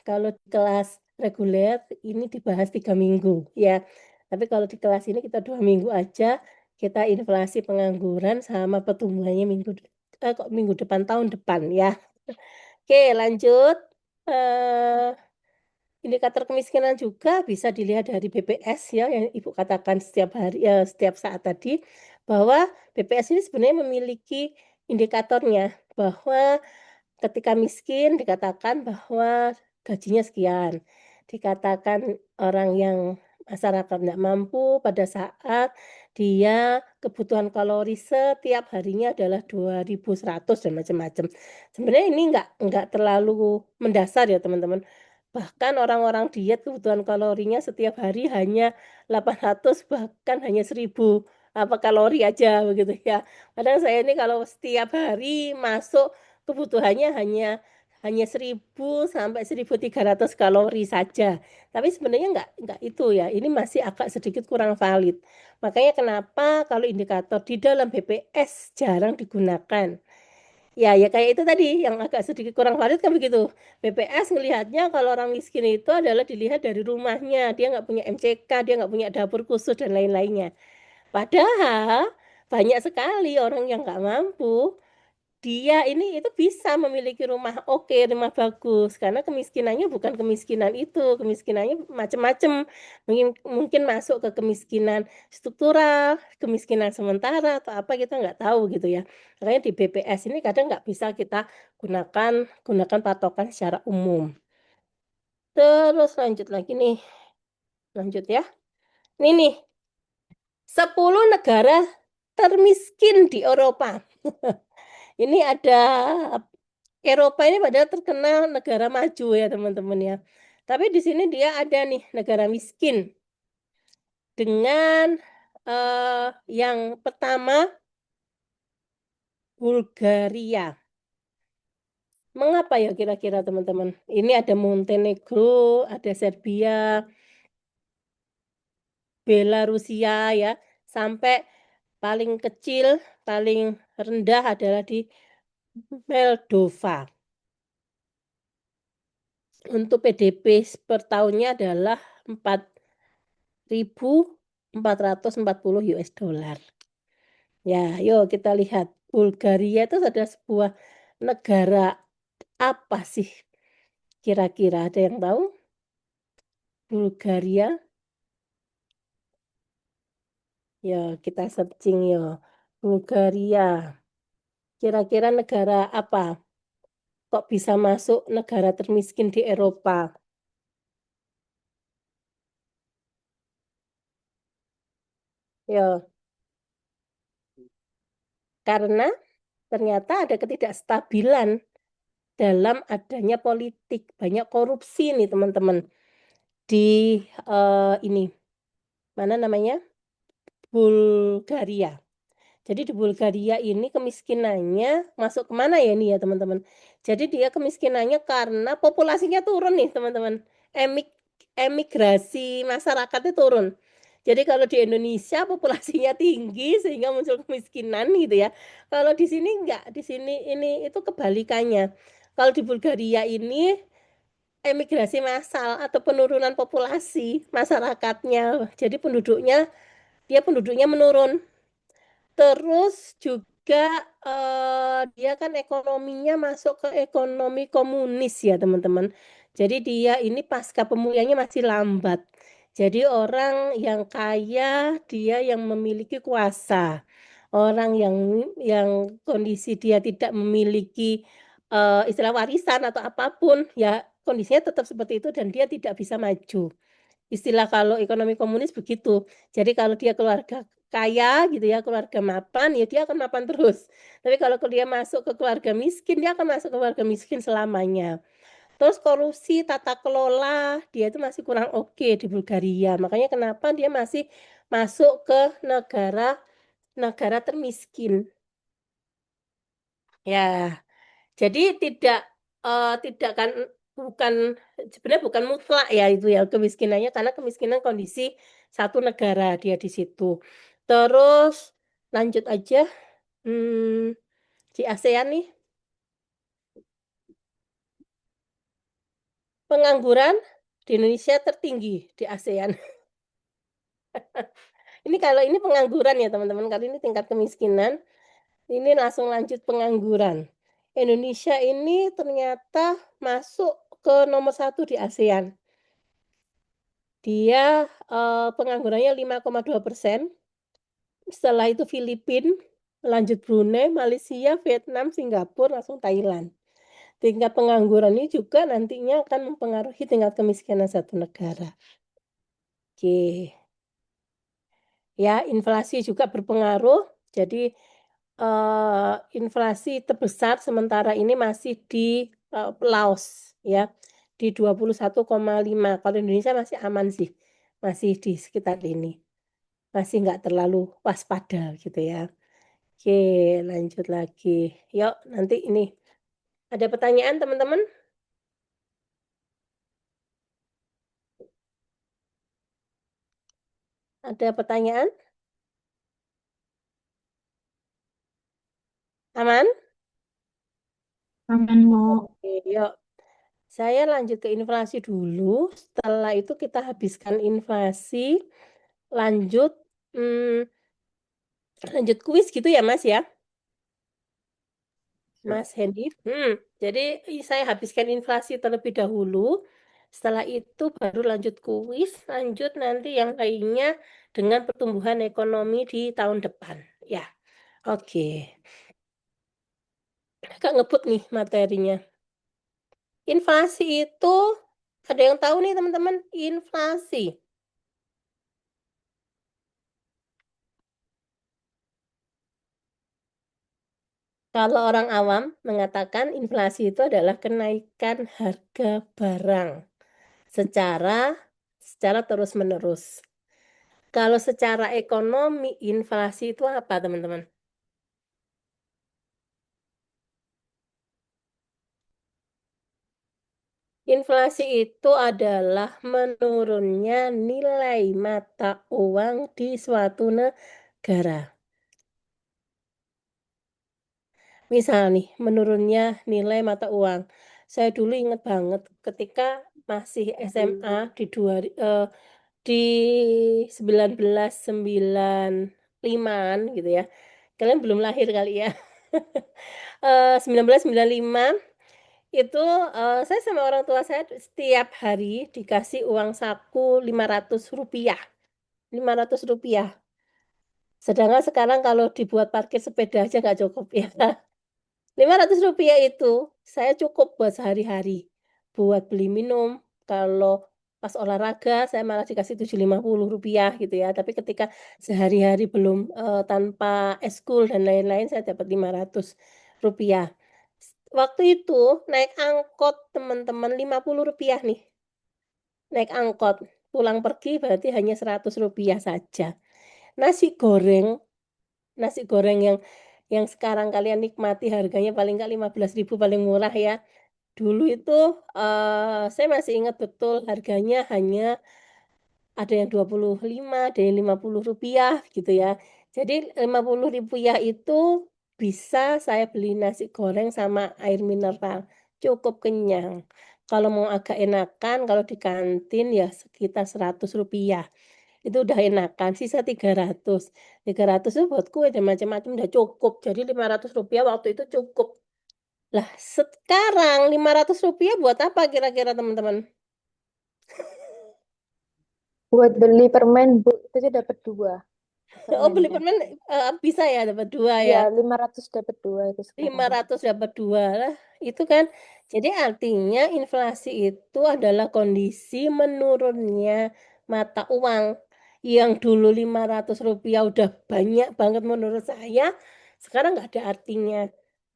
Kalau di kelas reguler ini dibahas 3 minggu ya. Tapi kalau di kelas ini kita 2 minggu aja, kita inflasi, pengangguran sama pertumbuhannya minggu depan, tahun depan ya. Oke, lanjut. Indikator kemiskinan juga bisa dilihat dari BPS ya, yang Ibu katakan setiap hari setiap saat tadi, bahwa BPS ini sebenarnya memiliki indikatornya, bahwa ketika miskin dikatakan bahwa gajinya sekian, dikatakan orang yang masyarakat tidak mampu pada saat dia kebutuhan kalori setiap harinya adalah 2.100 dan macam-macam. Sebenarnya ini enggak terlalu mendasar ya teman-teman. Bahkan orang-orang diet kebutuhan kalorinya setiap hari hanya 800 bahkan hanya 1.000 kalori aja begitu ya. Padahal saya ini kalau setiap hari masuk kebutuhannya hanya 1.000 sampai 1.300 kalori saja. Tapi sebenarnya enggak itu ya. Ini masih agak sedikit kurang valid. Makanya kenapa kalau indikator di dalam BPS jarang digunakan. Ya kayak itu tadi yang agak sedikit kurang valid kan begitu. BPS melihatnya kalau orang miskin itu adalah dilihat dari rumahnya. Dia nggak punya MCK, dia nggak punya dapur khusus dan lain-lainnya. Padahal banyak sekali orang yang nggak mampu, dia itu bisa memiliki rumah oke, rumah bagus, karena kemiskinannya bukan kemiskinan itu, kemiskinannya macam-macam. Mungkin masuk ke kemiskinan struktural, kemiskinan sementara atau apa kita nggak tahu gitu ya. Makanya di BPS ini kadang nggak bisa kita gunakan patokan secara umum. Terus lanjut lagi nih. Lanjut ya. Ini nih. 10 negara termiskin di Eropa. Ini ada Eropa ini padahal terkenal negara maju ya teman-teman ya. Tapi di sini dia ada nih negara miskin. Dengan yang pertama Bulgaria. Mengapa ya kira-kira teman-teman? Ini ada Montenegro, ada Serbia, Belarusia ya, sampai paling kecil, paling rendah adalah di Moldova. Untuk PDB per tahunnya adalah 4.440 US dollar. Ya, yuk kita lihat. Bulgaria itu adalah sebuah negara apa sih? Kira-kira ada yang tahu? Bulgaria? Ya, kita searching ya. Bulgaria. Kira-kira negara apa? Kok bisa masuk negara termiskin di Eropa? Ya. Karena ternyata ada ketidakstabilan dalam adanya politik, banyak korupsi nih teman-teman. Di ini mana namanya? Bulgaria. Jadi di Bulgaria ini kemiskinannya masuk kemana ya nih ya teman-teman? Jadi dia kemiskinannya karena populasinya turun nih teman-teman. Emigrasi masyarakatnya turun. Jadi kalau di Indonesia populasinya tinggi sehingga muncul kemiskinan gitu ya. Kalau di sini enggak, di sini itu kebalikannya. Kalau di Bulgaria ini emigrasi massal atau penurunan populasi masyarakatnya. Jadi penduduknya menurun. Terus juga dia kan ekonominya masuk ke ekonomi komunis ya teman-teman. Jadi dia ini pasca pemulihannya masih lambat. Jadi orang yang kaya dia yang memiliki kuasa. Orang yang kondisi dia tidak memiliki istilah warisan atau apapun, ya kondisinya tetap seperti itu dan dia tidak bisa maju. Istilah kalau ekonomi komunis begitu. Jadi kalau dia keluarga kaya gitu ya, keluarga mapan, ya dia akan mapan terus. Tapi kalau dia masuk ke keluarga miskin, dia akan masuk ke keluarga miskin selamanya. Terus korupsi, tata kelola, dia itu masih kurang oke di Bulgaria. Makanya kenapa dia masih masuk ke negara termiskin. Ya, jadi tidak kan sebenarnya bukan mutlak ya itu ya kemiskinannya karena kemiskinan kondisi satu negara dia di situ. Terus lanjut aja di ASEAN nih pengangguran di Indonesia tertinggi di ASEAN. Ini kalau ini pengangguran ya teman-teman, kali ini tingkat kemiskinan. Ini langsung lanjut pengangguran. Indonesia ini ternyata masuk ke nomor 1 di ASEAN. Dia penganggurannya 5,2%. Setelah itu Filipina, lanjut Brunei, Malaysia, Vietnam, Singapura, langsung Thailand. Tingkat pengangguran ini juga nantinya akan mempengaruhi tingkat kemiskinan satu negara. Oke. Ya, inflasi juga berpengaruh. Jadi inflasi terbesar sementara ini masih di Laos ya, di 21,5. Kalau Indonesia masih aman sih, masih di sekitar ini. Masih nggak terlalu waspada gitu ya. Oke, lanjut lagi. Yuk, nanti ini ada pertanyaan teman-teman? Ada pertanyaan? Aman? Aman, Bu. Oke, yuk. Saya lanjut ke inflasi dulu. Setelah itu kita habiskan inflasi. Lanjut lanjut kuis gitu ya, Mas ya? Mas Hendy. Jadi saya habiskan inflasi terlebih dahulu. Setelah itu baru lanjut kuis, lanjut nanti yang lainnya dengan pertumbuhan ekonomi di tahun depan. Ya, oke. Agak ngebut nih materinya. Inflasi itu, ada yang tahu nih teman-teman? Inflasi. Kalau orang awam mengatakan inflasi itu adalah kenaikan harga barang secara terus-menerus. Kalau secara ekonomi, inflasi itu apa, teman-teman? Inflasi itu adalah menurunnya nilai mata uang di suatu negara. Misal nih, menurunnya nilai mata uang. Saya dulu ingat banget ketika masih SMA di 1995-an gitu ya. Kalian belum lahir kali ya. 1995 itu saya sama orang tua saya setiap hari dikasih uang saku Rp500. Rp500. Sedangkan sekarang kalau dibuat parkir sepeda aja nggak cukup ya. Rp500 itu saya cukup buat sehari-hari. Buat beli minum, kalau pas olahraga saya malah dikasih Rp750 gitu ya. Tapi ketika sehari-hari belum tanpa eskul dan lain-lain saya dapat Rp500. Waktu itu naik angkot teman-teman Rp50 nih. Naik angkot, pulang pergi berarti hanya Rp100 saja. Nasi goreng yang sekarang kalian nikmati harganya paling nggak 15.000 paling murah ya. Dulu itu saya masih ingat betul harganya hanya ada yang 25, ada yang Rp50 gitu ya. Jadi Rp50 itu bisa saya beli nasi goreng sama air mineral, cukup kenyang. Kalau mau agak enakan, kalau di kantin ya sekitar Rp100. Itu udah enakan, sisa 300. 300 itu buat kue dan macam-macam udah cukup. Jadi Rp500 waktu itu cukup. Lah, sekarang Rp500 buat apa kira-kira teman-teman? Buat beli permen, Bu, itu aja dapat 2 Oh, beli permennya. permen bisa ya dapat 2 Iya, ya. 500 dapat 2 itu sekarang. 500 dapat 2 lah. Itu kan. Jadi artinya inflasi itu adalah kondisi menurunnya mata uang. Yang dulu Rp500 udah banyak banget menurut saya. Sekarang nggak ada artinya.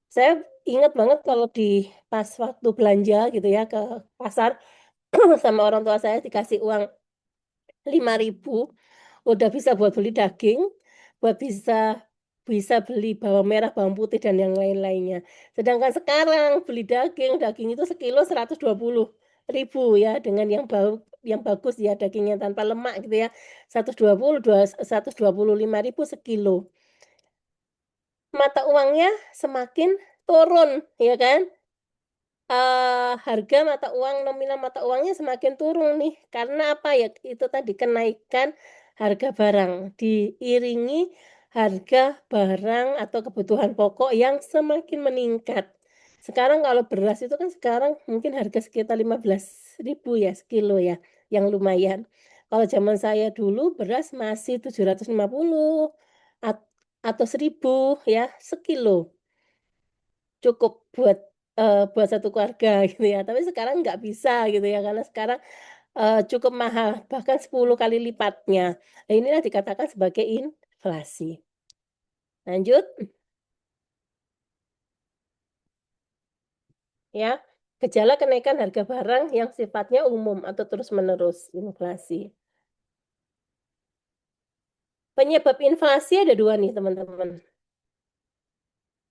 Saya ingat banget kalau di pas waktu belanja gitu ya ke pasar sama orang tua saya dikasih uang 5.000, udah bisa buat beli daging, buat bisa bisa beli bawang merah, bawang putih dan yang lain-lainnya. Sedangkan sekarang beli daging, daging itu sekilo 120.000 ya dengan yang bagus ya dagingnya tanpa lemak gitu ya. 125.000 sekilo. Mata uangnya semakin turun ya kan? Harga mata uang, nominal mata uangnya semakin turun nih. Karena apa ya? Itu tadi kenaikan harga barang diiringi harga barang atau kebutuhan pokok yang semakin meningkat. Sekarang kalau beras itu kan sekarang mungkin harga sekitar 15.000 ya sekilo ya, yang lumayan. Kalau zaman saya dulu beras masih 750 atau 1.000 ya sekilo. Cukup buat satu keluarga gitu ya, tapi sekarang nggak bisa gitu ya, karena sekarang, cukup mahal, bahkan 10 kali lipatnya. Nah, inilah dikatakan sebagai inflasi. Lanjut, ya. Gejala kenaikan harga barang yang sifatnya umum atau terus-menerus, inflasi. Penyebab inflasi ada 2 nih, teman-teman.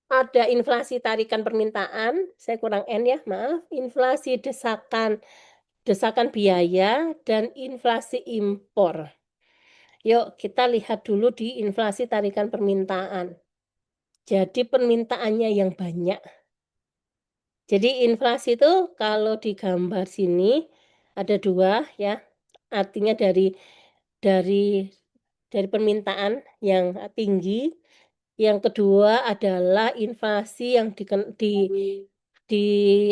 Ada inflasi tarikan permintaan, saya kurang N ya, maaf, inflasi desakan biaya, dan inflasi impor. Yuk, kita lihat dulu di inflasi tarikan permintaan. Jadi permintaannya yang banyak. Jadi inflasi itu kalau di gambar sini ada 2 ya. Artinya dari permintaan yang tinggi. Yang kedua adalah inflasi yang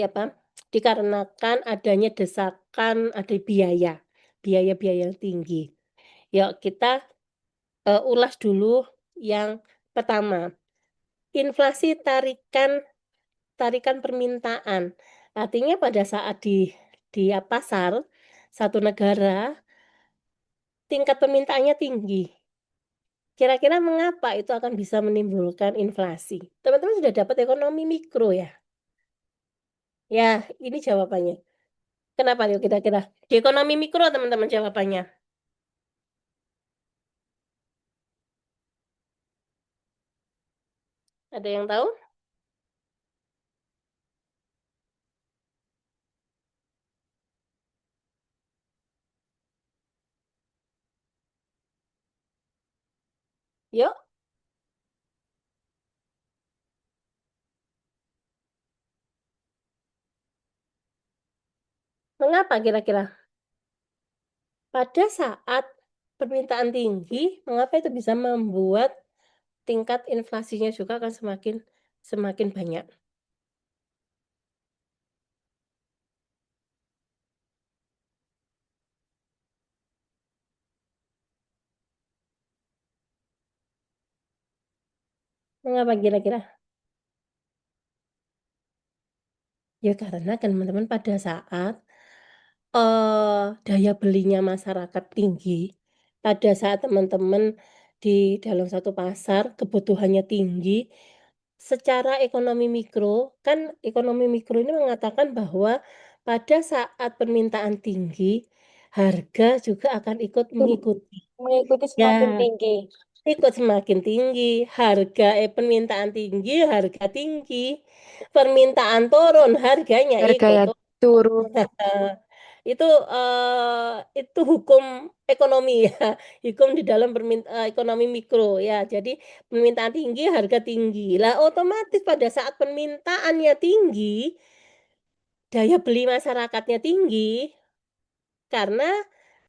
apa? Dikarenakan adanya desakan, ada biaya-biaya yang tinggi. Yuk, kita ulas dulu yang pertama. Inflasi tarikan permintaan. Artinya pada saat di pasar satu negara tingkat permintaannya tinggi. Kira-kira mengapa itu akan bisa menimbulkan inflasi? Teman-teman sudah dapat ekonomi mikro ya? Ya, ini jawabannya. Kenapa yuk kira-kira? Di ekonomi mikro teman-teman jawabannya. Ada yang tahu? Yuk, mengapa kira-kira? Pada saat permintaan tinggi, mengapa itu bisa membuat tingkat inflasinya juga akan semakin banyak? Mengapa kira-kira? Ya karena kan teman-teman pada saat daya belinya masyarakat tinggi, pada saat teman-teman di dalam satu pasar kebutuhannya tinggi, secara ekonomi mikro, kan ekonomi mikro ini mengatakan bahwa pada saat permintaan tinggi, harga juga akan ikut mengikuti. Mengikuti Ya, semakin tinggi. ikut semakin tinggi, permintaan tinggi, harga tinggi. Permintaan turun, harganya Harga ikut ya turun. Itu itu hukum ekonomi ya, hukum di dalam ekonomi mikro ya. Jadi permintaan tinggi, harga tinggi. Lah otomatis pada saat permintaannya tinggi, daya beli masyarakatnya tinggi. Karena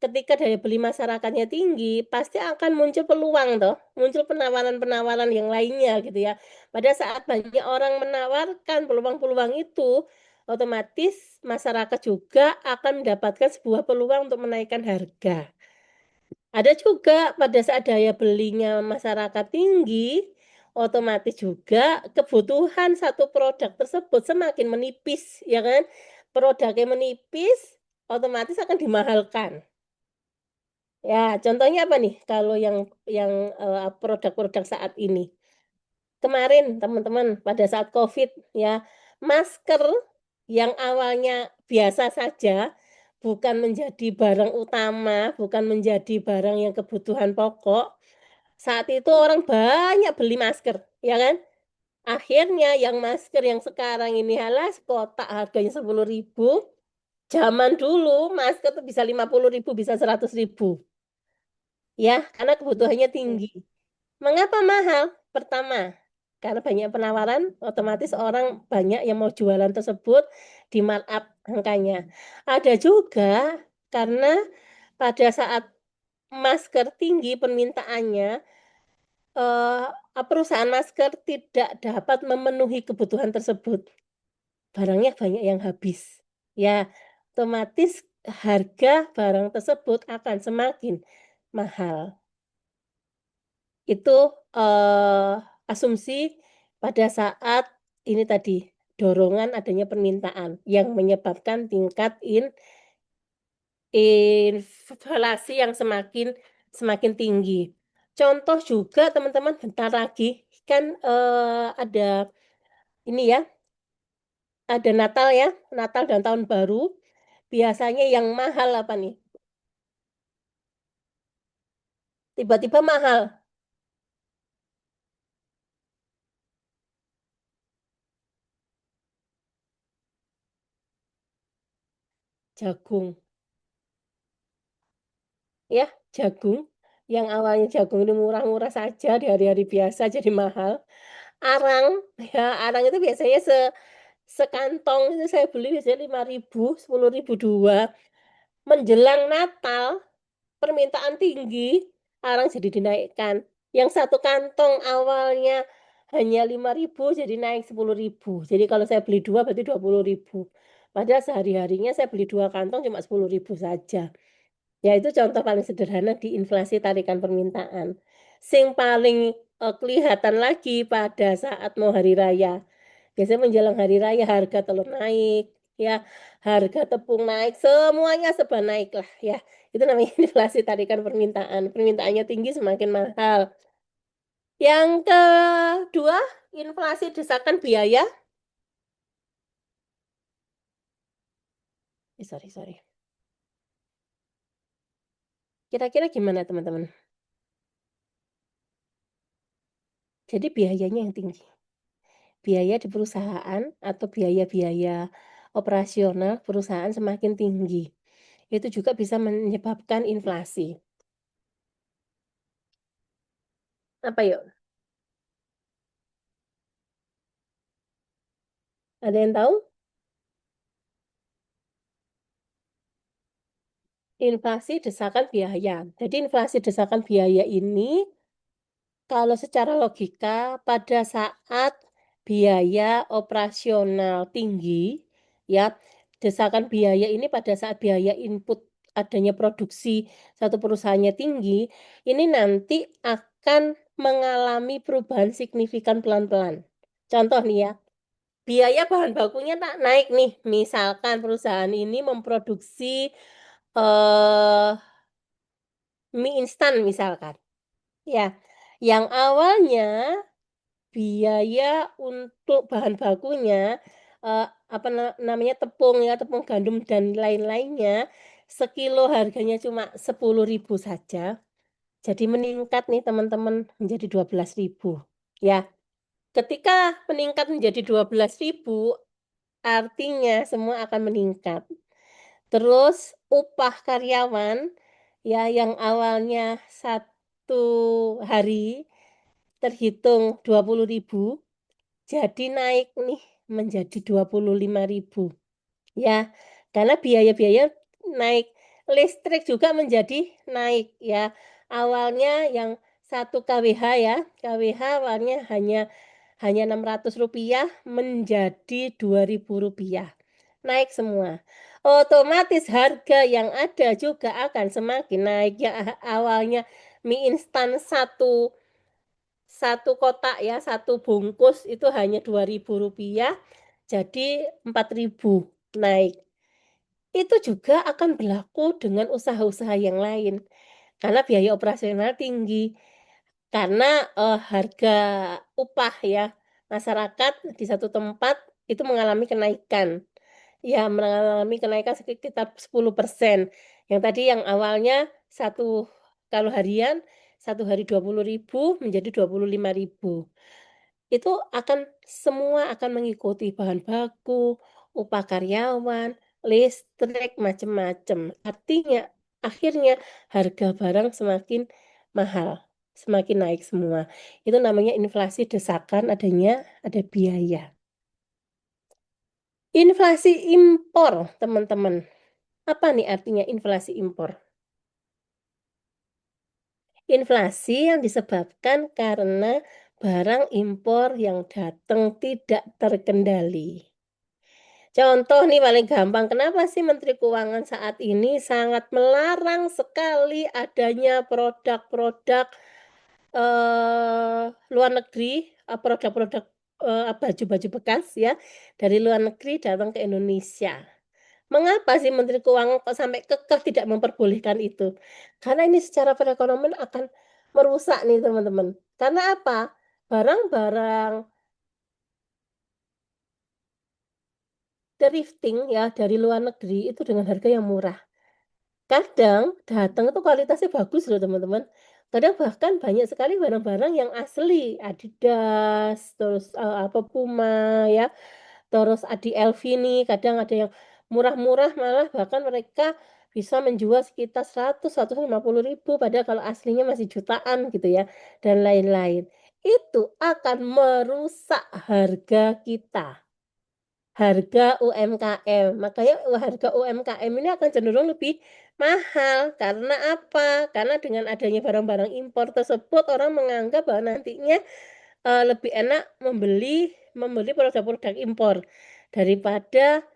ketika daya beli masyarakatnya tinggi, pasti akan muncul peluang toh, muncul penawaran-penawaran yang lainnya gitu ya. Pada saat banyak orang menawarkan peluang-peluang itu, otomatis masyarakat juga akan mendapatkan sebuah peluang untuk menaikkan harga. Ada juga pada saat daya belinya masyarakat tinggi, otomatis juga kebutuhan satu produk tersebut semakin menipis, ya kan? Produknya menipis, otomatis akan dimahalkan. Ya, contohnya apa nih? Kalau yang produk-produk saat ini. Kemarin teman-teman pada saat COVID ya, masker yang awalnya biasa saja, bukan menjadi barang utama, bukan menjadi barang yang kebutuhan pokok. Saat itu orang banyak beli masker, ya kan? Akhirnya yang masker yang sekarang ini halas kotak harganya 10.000. Zaman dulu masker tuh bisa 50.000, bisa 100.000. Ya, karena kebutuhannya tinggi. Mengapa mahal? Pertama, karena banyak penawaran, otomatis orang banyak yang mau jualan tersebut di markup angkanya. Ada juga karena pada saat masker tinggi permintaannya, perusahaan masker tidak dapat memenuhi kebutuhan tersebut. Barangnya banyak yang habis. Ya, otomatis harga barang tersebut akan semakin mahal. Itu asumsi pada saat ini tadi dorongan adanya permintaan yang menyebabkan tingkat inflasi yang semakin tinggi. Contoh juga teman-teman bentar lagi kan ada ini ya, ada Natal ya, Natal dan Tahun Baru. Biasanya yang mahal apa nih? Tiba-tiba mahal. Jagung. Ya, jagung. Yang awalnya jagung ini murah-murah saja di hari-hari biasa jadi mahal. Arang, ya arang itu biasanya sekantong itu saya beli biasanya 5.000, 10.000 dua. Menjelang Natal, permintaan tinggi, arang jadi dinaikkan. Yang satu kantong awalnya hanya 5.000 jadi naik 10.000. Jadi kalau saya beli dua berarti 20.000. Padahal sehari-harinya saya beli dua kantong cuma 10.000 saja. Ya itu contoh paling sederhana di inflasi tarikan permintaan. Sing paling kelihatan lagi pada saat mau hari raya. Biasanya menjelang hari raya harga telur naik, ya, harga tepung naik, semuanya serba naik lah ya. Itu namanya inflasi tarikan permintaan. Permintaannya tinggi semakin mahal. Yang kedua, inflasi desakan biaya. Sorry. Kira-kira gimana teman-teman? Jadi biayanya yang tinggi. Biaya di perusahaan atau biaya-biaya operasional perusahaan semakin tinggi. Itu juga bisa menyebabkan inflasi. Apa yuk? Ada yang tahu? Inflasi desakan biaya. Jadi inflasi desakan biaya ini kalau secara logika pada saat biaya operasional tinggi, ya, desakan biaya ini pada saat biaya input adanya produksi satu perusahaannya tinggi, ini nanti akan mengalami perubahan signifikan pelan-pelan. Contoh nih ya, biaya bahan bakunya naik nih. Misalkan perusahaan ini memproduksi mie instan misalkan. Ya, yang awalnya biaya untuk bahan bakunya apa namanya tepung ya, tepung gandum dan lain-lainnya sekilo harganya cuma 10.000 saja. Jadi meningkat nih teman-teman menjadi 12.000. Ya, ketika meningkat menjadi 12.000 artinya semua akan meningkat. Terus upah karyawan ya yang awalnya satu hari terhitung 20.000 jadi naik nih menjadi 25.000. Ya, karena biaya-biaya naik. Listrik juga menjadi naik ya. Awalnya yang 1 kWh ya, kWh awalnya hanya Rp600 menjadi Rp2.000. Naik semua. otomatis harga yang ada juga akan semakin naik. Yang awalnya mie instan satu kotak ya, satu bungkus itu hanya Rp2.000, jadi 4.000 naik. Itu juga akan berlaku dengan usaha-usaha yang lain, karena biaya operasional tinggi. Karena harga upah ya masyarakat di satu tempat itu mengalami kenaikan. Ya, mengalami kenaikan sekitar 10%. Yang tadi yang awalnya kalau harian, 1 hari 20.000 menjadi 25.000. Itu semua akan mengikuti bahan baku, upah karyawan, listrik, macam-macam. Artinya, akhirnya harga barang semakin mahal, semakin naik semua. Itu namanya inflasi desakan, ada biaya. Inflasi impor, teman-teman. Apa nih artinya inflasi impor? Inflasi yang disebabkan karena barang impor yang datang tidak terkendali. Contoh nih paling gampang, kenapa sih Menteri Keuangan saat ini sangat melarang sekali adanya produk-produk luar negeri, produk-produk baju-baju bekas ya dari luar negeri datang ke Indonesia. Mengapa sih Menteri Keuangan kok sampai kekeh tidak memperbolehkan itu? Karena ini secara perekonomian akan merusak nih teman-teman. Karena apa? Barang-barang thrifting ya dari luar negeri itu dengan harga yang murah. Kadang datang itu kualitasnya bagus loh teman-teman. Kadang bahkan banyak sekali barang-barang yang asli, Adidas, terus Puma ya, terus Adi Elvini, kadang ada yang murah-murah malah bahkan mereka bisa menjual sekitar 100-150 ribu padahal kalau aslinya masih jutaan gitu ya dan lain-lain. Itu akan merusak harga kita. Harga UMKM. Makanya harga UMKM ini akan cenderung lebih mahal. Karena apa? Karena dengan adanya barang-barang impor tersebut orang menganggap bahwa nantinya lebih enak membeli produk-produk impor daripada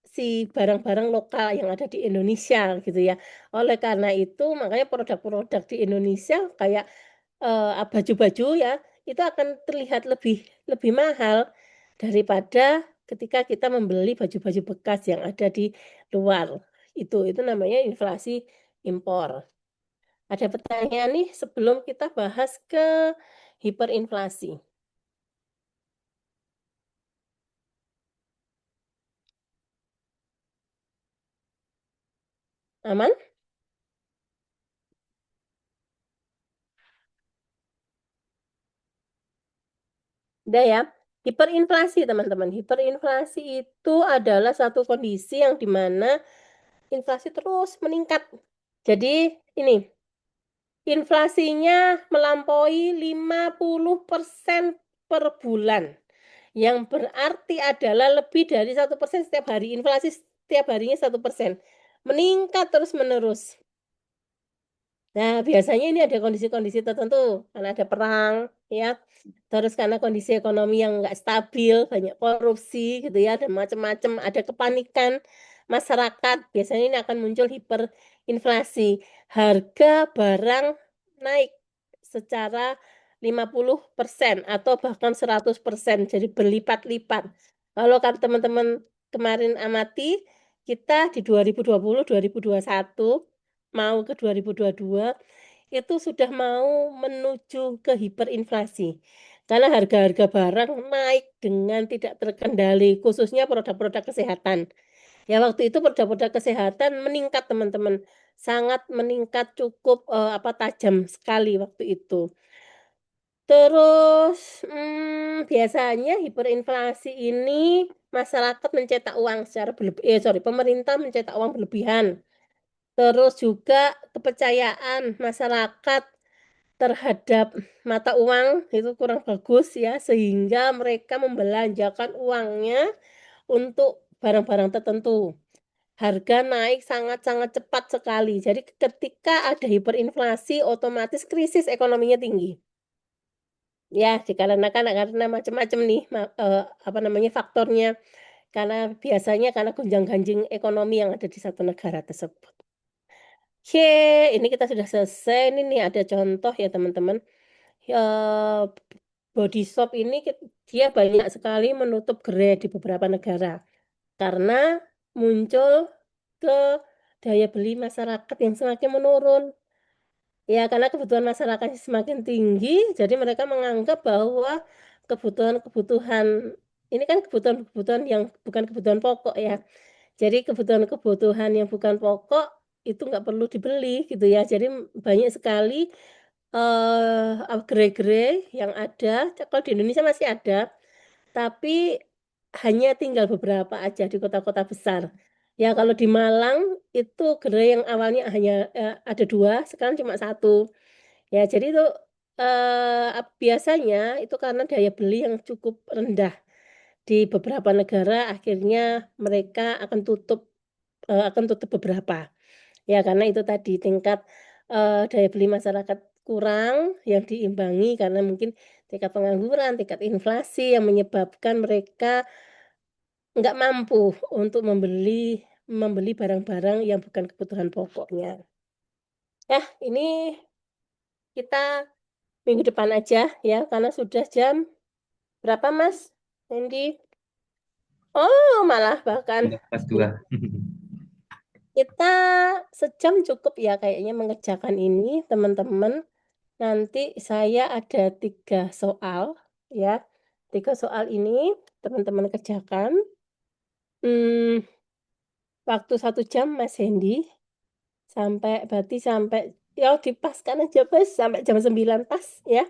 si barang-barang lokal yang ada di Indonesia gitu ya. Oleh karena itu makanya produk-produk di Indonesia kayak baju-baju ya itu akan terlihat lebih mahal daripada ketika kita membeli baju-baju bekas yang ada di luar. Itu namanya inflasi impor. Ada pertanyaan nih sebelum kita bahas ke hiperinflasi. Aman? Udah ya. Hiperinflasi teman-teman. Hiperinflasi itu adalah satu kondisi yang dimana inflasi terus meningkat. Jadi ini inflasinya melampaui 50% per bulan. Yang berarti adalah lebih dari 1% setiap hari. Inflasi setiap harinya 1%. Meningkat terus-menerus. Nah, biasanya ini ada kondisi-kondisi tertentu. Karena ada perang, ya. Terus karena kondisi ekonomi yang nggak stabil, banyak korupsi gitu ya, dan macam-macam, ada kepanikan masyarakat. Biasanya ini akan muncul hiperinflasi. Harga barang naik secara 50% atau bahkan 100%, jadi berlipat-lipat. Kalau kan teman-teman kemarin amati, kita di 2020, 2021, mau ke 2022, itu sudah mau menuju ke hiperinflasi. Karena harga-harga barang naik dengan tidak terkendali, khususnya produk-produk kesehatan. Ya waktu itu produk-produk kesehatan meningkat teman-teman, sangat meningkat cukup tajam sekali waktu itu. Terus biasanya hiperinflasi ini masyarakat mencetak uang secara pemerintah mencetak uang berlebihan. Terus juga kepercayaan masyarakat terhadap mata uang itu kurang bagus ya, sehingga mereka membelanjakan uangnya untuk barang-barang tertentu. Harga naik sangat-sangat cepat sekali. Jadi ketika ada hiperinflasi, otomatis krisis ekonominya tinggi. Ya, dikarenakan karena macam-macam nih faktornya. karena gonjang-ganjing ekonomi yang ada di satu negara tersebut. Oke, ini kita sudah selesai. Ini nih ada contoh ya teman-teman. Eh, Body shop ini dia banyak sekali menutup gerai di beberapa negara karena muncul ke daya beli masyarakat yang semakin menurun. Ya, karena kebutuhan masyarakat semakin tinggi, jadi mereka menganggap bahwa kebutuhan-kebutuhan ini kan kebutuhan-kebutuhan yang bukan kebutuhan pokok ya. Jadi kebutuhan-kebutuhan yang bukan pokok itu nggak perlu dibeli gitu ya. Jadi banyak sekali gerai-gerai yang ada. Kalau di Indonesia masih ada, tapi hanya tinggal beberapa aja di kota-kota besar. Ya, kalau di Malang itu gerai yang awalnya hanya ada dua, sekarang cuma satu. Ya, jadi itu biasanya itu karena daya beli yang cukup rendah di beberapa negara, akhirnya mereka akan tutup beberapa. Ya, karena itu tadi tingkat daya beli masyarakat kurang yang diimbangi karena mungkin tingkat pengangguran, tingkat inflasi yang menyebabkan mereka nggak mampu untuk membeli barang-barang yang bukan kebutuhan pokoknya. Ya, ini kita minggu depan aja ya, karena sudah jam berapa, Mas Hendy? Oh, malah bahkan Untuk kelas 2. kita sejam cukup ya kayaknya mengerjakan ini, teman-teman. Nanti saya ada 3 soal ya. 3 soal ini teman-teman kerjakan. Hmm, waktu 1 jam Mas Hendy berarti sampai ya dipaskan aja Mas sampai jam 9 pas ya.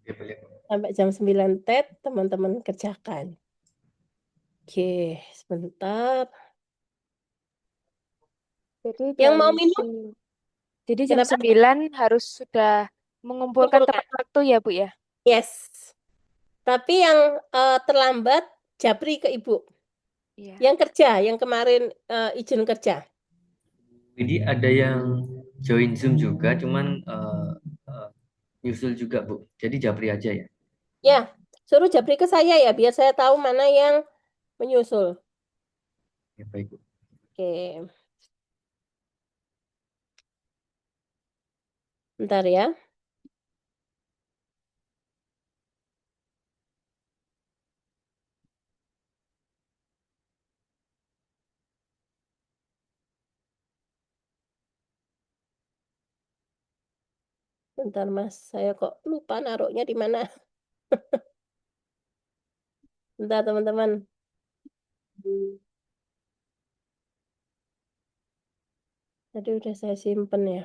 Ya, boleh. Sampai jam 9 TET teman-teman kerjakan. Oke, sebentar. Jadi Yang jam mau minum sem- jadi jam kenapa? 9 harus sudah mengumpulkan Kumpulkan. tepat waktu ya, Bu ya? Yes. Tapi yang terlambat japri ke Ibu. Iya. Yang kerja, yang kemarin izin kerja. Jadi ada yang join Zoom juga, cuman nyusul juga, Bu. Jadi Japri aja ya. Ya, suruh japri ke saya ya, biar saya tahu mana yang menyusul. Ya, baik, Bu. Oke, bentar ya. Bentar Mas, saya kok lupa naruhnya di mana. Bentar teman-teman. Tadi udah saya simpen ya.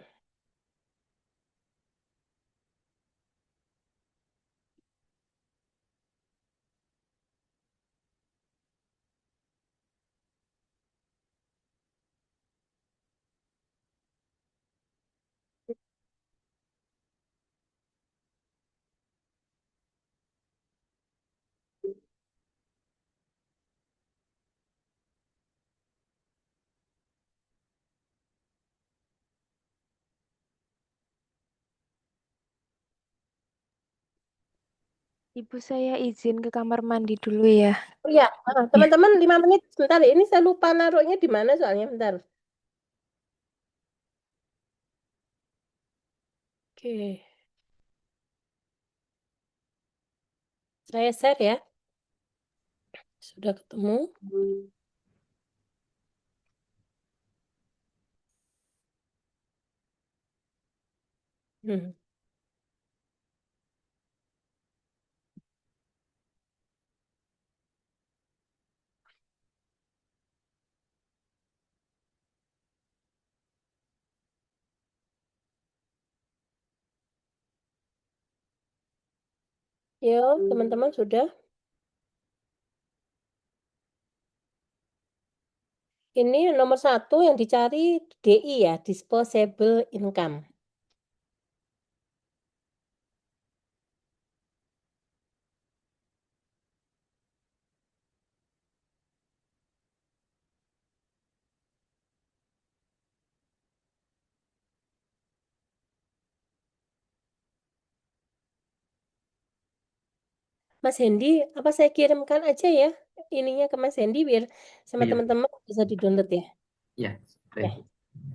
Ibu saya izin ke kamar mandi dulu ya. Oh iya, Iya. teman-teman 5 menit. Sebentar, ini saya lupa naruhnya di mana soalnya. Bentar. Oke, saya share ya. Sudah ketemu. Hmm. Yuk, teman-teman sudah. Ini nomor 1 yang dicari DI ya, disposable income. Mas Hendy, apa saya kirimkan aja ya ininya ke Mas Hendy biar sama Oh iya, teman-teman bisa di-download ya. ya, Ya, baik.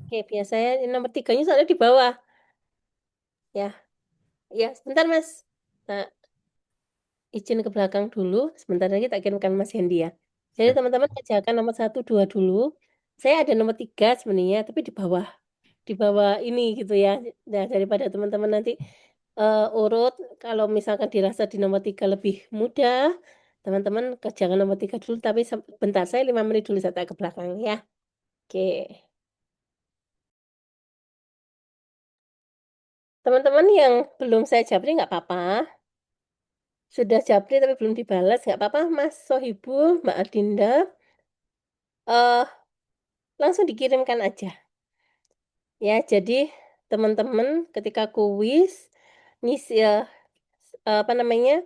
oke, biasanya nomor 3-nya soalnya di bawah. Ya, ya, sebentar Mas. Nah, izin ke belakang dulu. Sebentar lagi tak kirimkan Mas Hendy ya. Jadi Siap. teman-teman kerjakan nomor 1, 2 dulu. Saya ada nomor 3 sebenarnya, tapi di bawah ini gitu ya. Nah, daripada teman-teman nanti urut, kalau misalkan dirasa di nomor 3 lebih mudah, teman-teman kerjakan nomor 3 dulu, tapi sebentar saya 5 menit dulu saya tak ke belakang ya. Oke. Teman-teman yang belum saya japri nggak apa-apa. Sudah japri tapi belum dibalas nggak apa-apa, Mas Sohibul, Mbak Adinda. eh Langsung dikirimkan aja. Ya, jadi teman-teman ketika kuis, ngisi apa namanya,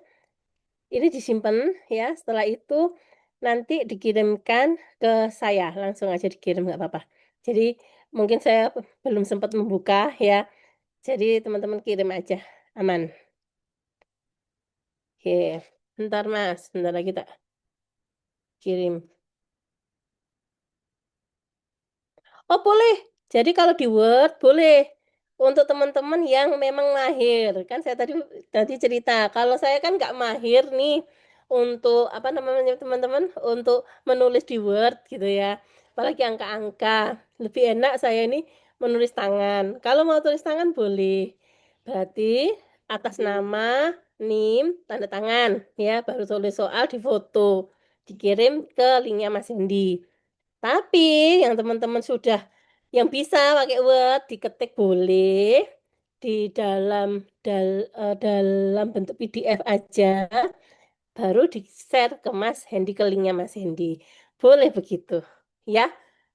ini disimpan ya. Setelah itu nanti dikirimkan ke saya. Langsung aja dikirim nggak apa-apa. Jadi mungkin saya belum sempat membuka ya. Jadi teman-teman kirim aja. Aman. Oke. Bentar Mas, bentar lagi tak kirim. Oh boleh. Jadi kalau di Word boleh. Untuk teman-teman yang memang mahir. Kan saya tadi cerita. Kalau saya kan nggak mahir nih. Untuk apa namanya teman-teman. Untuk menulis di Word gitu ya. Apalagi angka-angka. Lebih enak saya ini menulis tangan. Kalau mau tulis tangan boleh. Berarti atas nama, NIM, tanda tangan. Ya, baru tulis soal di foto. Dikirim ke linknya Mas Hendy. Tapi yang teman-teman sudah yang bisa pakai Word diketik boleh di dalam bentuk PDF aja, baru di-share ke Mas Hendy ke linknya Mas Hendy. Boleh begitu, ya?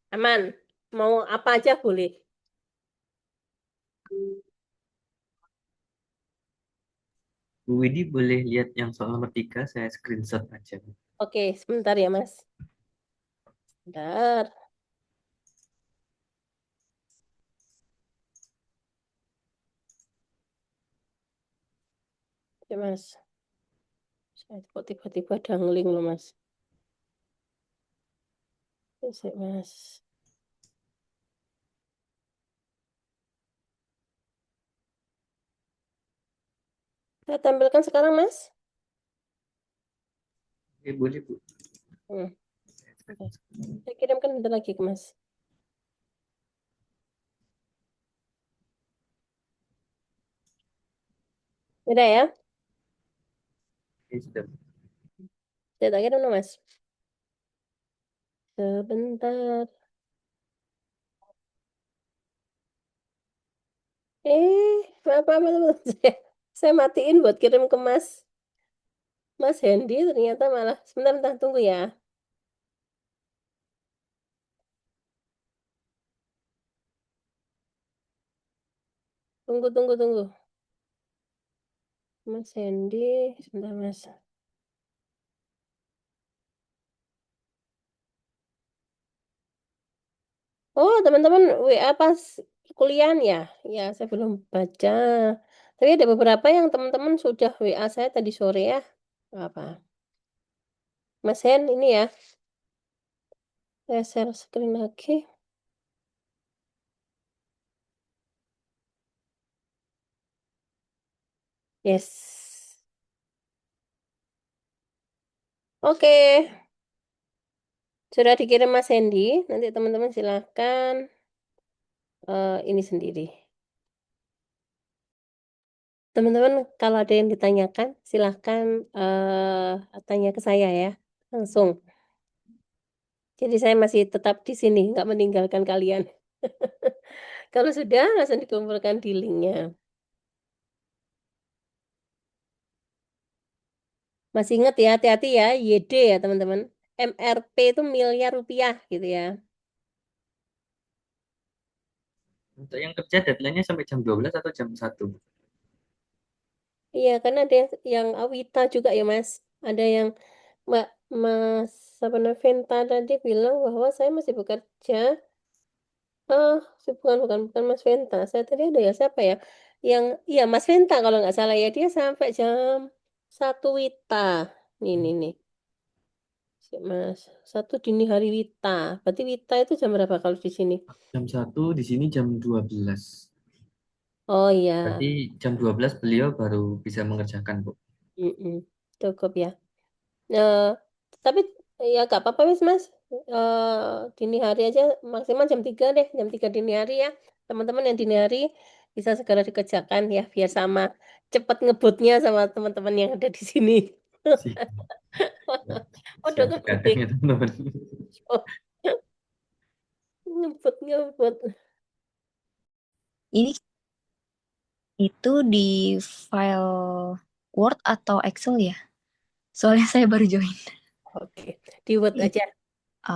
Aman. Mau apa aja boleh. Bu Widi boleh lihat yang soal nomor 3, saya screenshot aja. Oke, sebentar ya Mas. Sebentar. Oke Mas. Saya kok tiba-tiba dangling loh Mas. Oke, Mas. Saya tampilkan sekarang Mas. Oke, boleh Bu. Hmm. Oke. Saya kirimkan bentar lagi ke Mas. Udah ya? Oke, sudah. Saya tak kirim dong, Mas. Sebentar. Maaf. Saya matiin buat kirim ke Mas Hendy. Ternyata malah. Sebentar, tunggu ya. Tunggu. Mas Hendy. Sebentar, Mas. Oh, teman-teman WA pas kuliah ya? Ya, saya belum baca. Tapi ada beberapa yang teman-teman sudah WA saya tadi sore ya. Apa? Mas Hen, ini ya. Saya share screen lagi. Yes. Oke. Sudah dikirim Mas Hendy. Nanti teman-teman silahkan ini sendiri. Teman-teman kalau ada yang ditanyakan silahkan tanya ke saya ya. Langsung. Jadi saya masih tetap di sini, nggak meninggalkan kalian. Kalau sudah, langsung dikumpulkan di linknya. Masih ingat ya, hati-hati ya, YD ya teman-teman. MRP itu miliar rupiah gitu ya. Untuk yang kerja deadline-nya sampai jam 12 atau jam 1? Iya, karena ada yang Awita juga ya Mas. Ada yang Mbak Mas apa namanya, Venta tadi bilang bahwa saya masih bekerja. Bukan Mas Venta. Saya tadi ada ya siapa ya? Yang iya Mas Venta kalau nggak salah ya dia sampai jam 1 Wita. Nih. Mas. 1 dini hari Wita. Berarti Wita itu jam berapa kalau di sini? Jam 1 di sini jam 12. Oh iya. Berarti jam 12 beliau baru bisa mengerjakan, Bu. Mm-mm. Cukup ya. Eh, tapi ya gak apa-apa Mas. Dini hari aja maksimal jam 3 deh. Jam 3 dini hari ya. Teman-teman yang dini hari bisa segera dikerjakan ya. Biar sama cepat ngebutnya sama teman-teman yang ada di sini. Siap, Udah siap ngebut begadang ya, teman-teman. ngebut. Ini itu di file Word atau Excel ya? Soalnya saya baru join. Oke, di Word Iya. aja.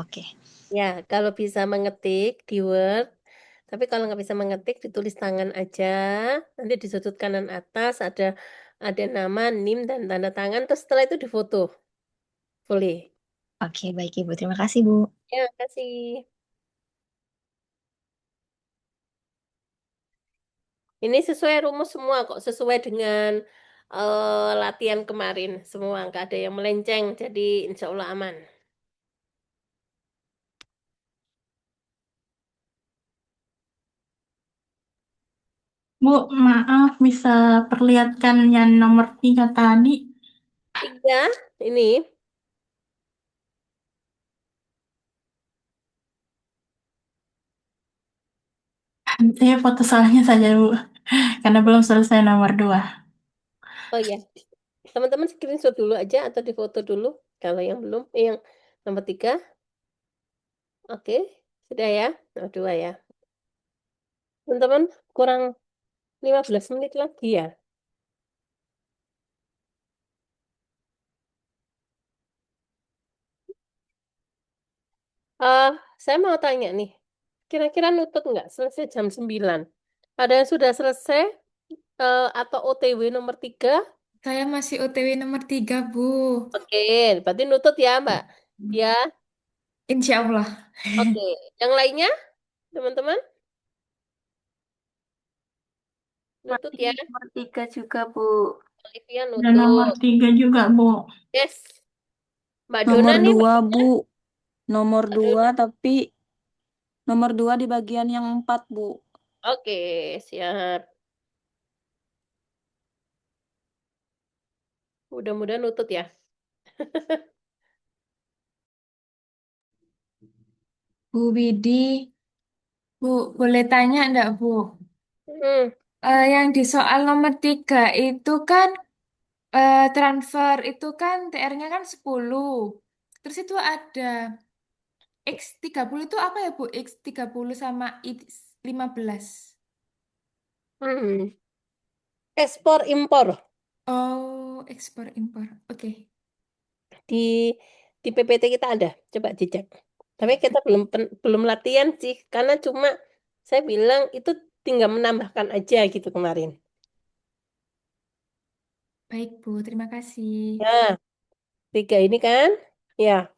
Oke. Ya, kalau bisa mengetik di Word, tapi kalau nggak bisa mengetik, ditulis tangan aja. Nanti di sudut kanan atas ada nama, NIM, dan tanda tangan. Terus setelah itu difoto. Boleh. Oke, baik Ibu. Terima kasih, Bu. Ya, kasih. Ini sesuai rumus semua kok, sesuai dengan latihan kemarin. Semua nggak ada yang melenceng, jadi insya Allah aman. Bu, maaf bisa perlihatkan yang nomor 3 tadi. 3, ini. Saya foto soalnya saja, Bu. Karena belum selesai nomor 2. Oh ya, teman-teman screenshot dulu aja atau difoto dulu. Kalau yang belum, yang nomor 3. Oke, sudah ya. Nah, 2 ya. Teman-teman, kurang 15 menit lagi ya. Saya mau tanya nih, kira-kira nutut nggak selesai jam 9? Ada yang sudah selesai atau OTW nomor 3? Saya masih OTW nomor 3, Bu. Oke, berarti nutut ya, Mbak. Ya, Insya Allah. oke. Yang lainnya, teman-teman, nutut ya. Nomor 3 juga, Bu. Olivia Dan nomor nutut. 3 juga, Bu. Yes. Mbak Dona Nomor nih, 2, Bu. Nomor Mbak 2, Dona. tapi nomor 2 di bagian yang 4, Bu. Oke, siap. Mudah-mudahan nutut ya. Bu Widi, Bu, boleh tanya enggak, Bu? Hmm. Yang di soal nomor 3 itu kan transfer itu kan TR-nya kan 10. Terus itu ada X30 itu apa ya, Bu? X30 sama X15. Hmm. Ekspor impor Oh, ekspor impor. Oke. di PPT kita ada. Coba dicek. Tapi kita belum latihan sih, karena cuma saya bilang itu tinggal menambahkan aja gitu kemarin. Baik, Bu. Terima kasih. Nah, 3 ini kan, ya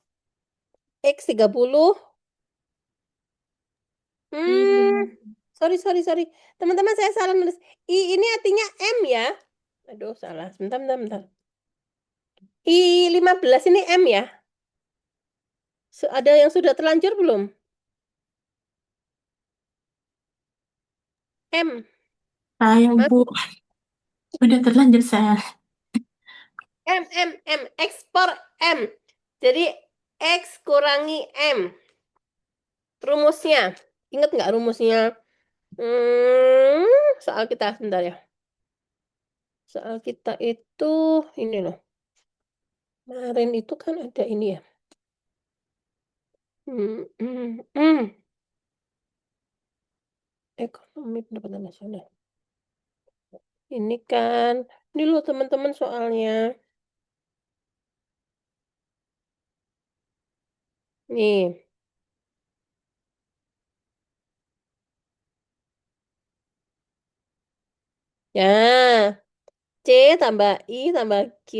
X30. Iya. Sorry. Teman-teman saya salah nulis. Ini artinya M ya. Aduh, salah. Bentar. I15 ini M ya. Ada yang sudah terlanjur belum? M. Saya, Mas? Bu. Udah terlanjur saya. M. Ekspor M. Jadi X kurangi M. Rumusnya. Ingat nggak rumusnya? Soal kita sebentar ya. Soal kita itu ini loh. Kemarin itu kan ada ini ya. Ekonomi pendapatan nasional. Ini kan, ini loh teman-teman soalnya. Nih. Ya, C tambah I tambah G,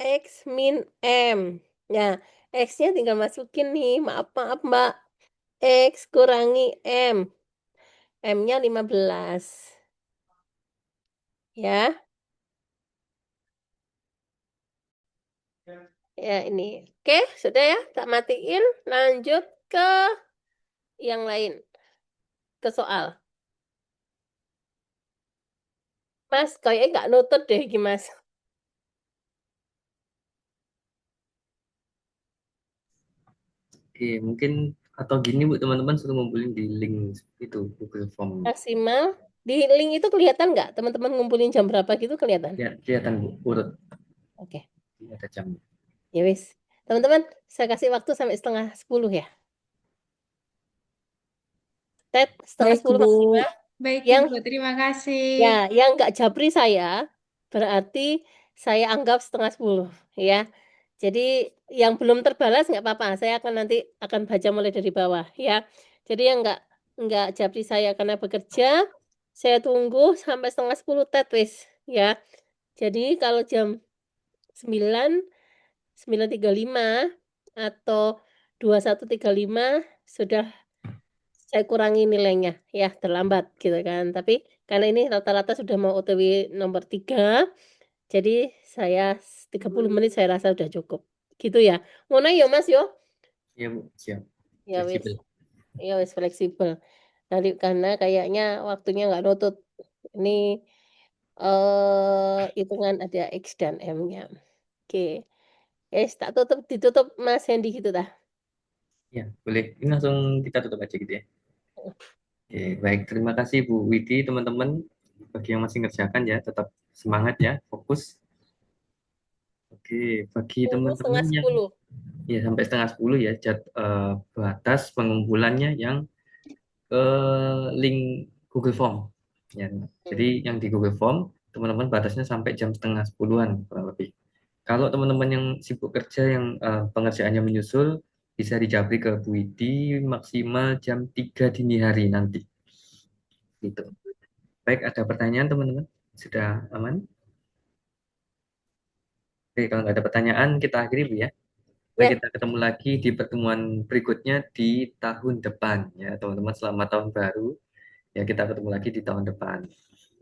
X min M. Ya, X-nya tinggal masukin nih. Maaf, Mbak. X kurangi M. M-nya 15. Ya. Ya, ini. Oke, sudah ya, tak matiin. Lanjut ke yang lain, ke soal. Mas, kayaknya nggak nutut deh, Mas. Oke, mungkin atau gini Bu, teman-teman suruh ngumpulin di link itu Google Form. Maksimal. Di link itu kelihatan nggak? Teman-teman ngumpulin jam berapa gitu kelihatan? Ya, kelihatan Bu, urut. Oke. Ini ada jamnya. Ya wis. Teman-teman, saya kasih waktu sampai 9:30 ya. Ted, Baik, 9:30 Bu. maksimal. Baik, Yang Ibu. Terima kasih. ya, yang nggak japri saya, berarti saya anggap 9:30 ya. Jadi yang belum terbalas nggak apa-apa. Saya nanti akan baca mulai dari bawah ya. Jadi yang nggak japri saya karena bekerja, saya tunggu sampai 9:30 Ted wis ya. Jadi kalau jam 9, 9:35 atau 21:35 sudah saya kurangi nilainya ya, terlambat gitu kan. Tapi karena ini rata-rata sudah mau OTW nomor 3, jadi saya 30 menit saya rasa sudah cukup. Gitu ya. Ngono ya Mas yo. Iya Bu, siap. Ya wis. Fleksibel. Ya wis fleksibel. Nanti karena kayaknya waktunya nggak nutut. Ini hitungan ada X dan M-nya. Oke. Yes, tak ditutup Mas Hendy gitu dah. Ya, boleh. Ini langsung kita tutup aja gitu ya. Oke, baik. Terima kasih Bu Widi, teman-teman. Bagi yang masih ngerjakan ya, tetap semangat ya, fokus. Oke, bagi Tunggu teman-teman yang 9:30. ya sampai 9:30 ya, batas pengumpulannya yang ke link Google Form. Ya, jadi yang di Google Form, teman-teman batasnya sampai jam 9:30-an kurang lebih. Kalau teman-teman yang sibuk kerja, yang pengerjaannya menyusul, bisa dijabri ke Bu Widi maksimal jam 3 dini hari nanti. Gitu. Baik, ada pertanyaan teman-teman? Sudah aman? Oke, kalau nggak ada pertanyaan, kita akhiri Bu ya. Baik, Ya. kita ketemu lagi di pertemuan berikutnya di tahun depan ya, teman-teman. Selamat tahun baru. Ya, kita ketemu lagi di tahun depan.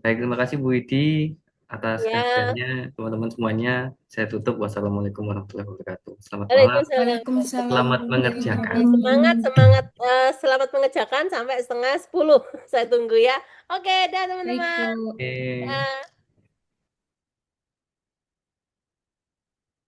Baik, terima kasih Bu Widi atas Ya. kehadirannya, teman-teman semuanya. Saya tutup. Wassalamualaikum warahmatullahi wabarakatuh. Selamat malam. Waalaikumsalam. Waalaikumsalam Selamat warahmatullahi mengerjakan. wabarakatuh. Selamat mengerjakan sampai 9:30. Saya tunggu ya. Oke, dah Baik, teman-teman. Bu. Oke. Dah.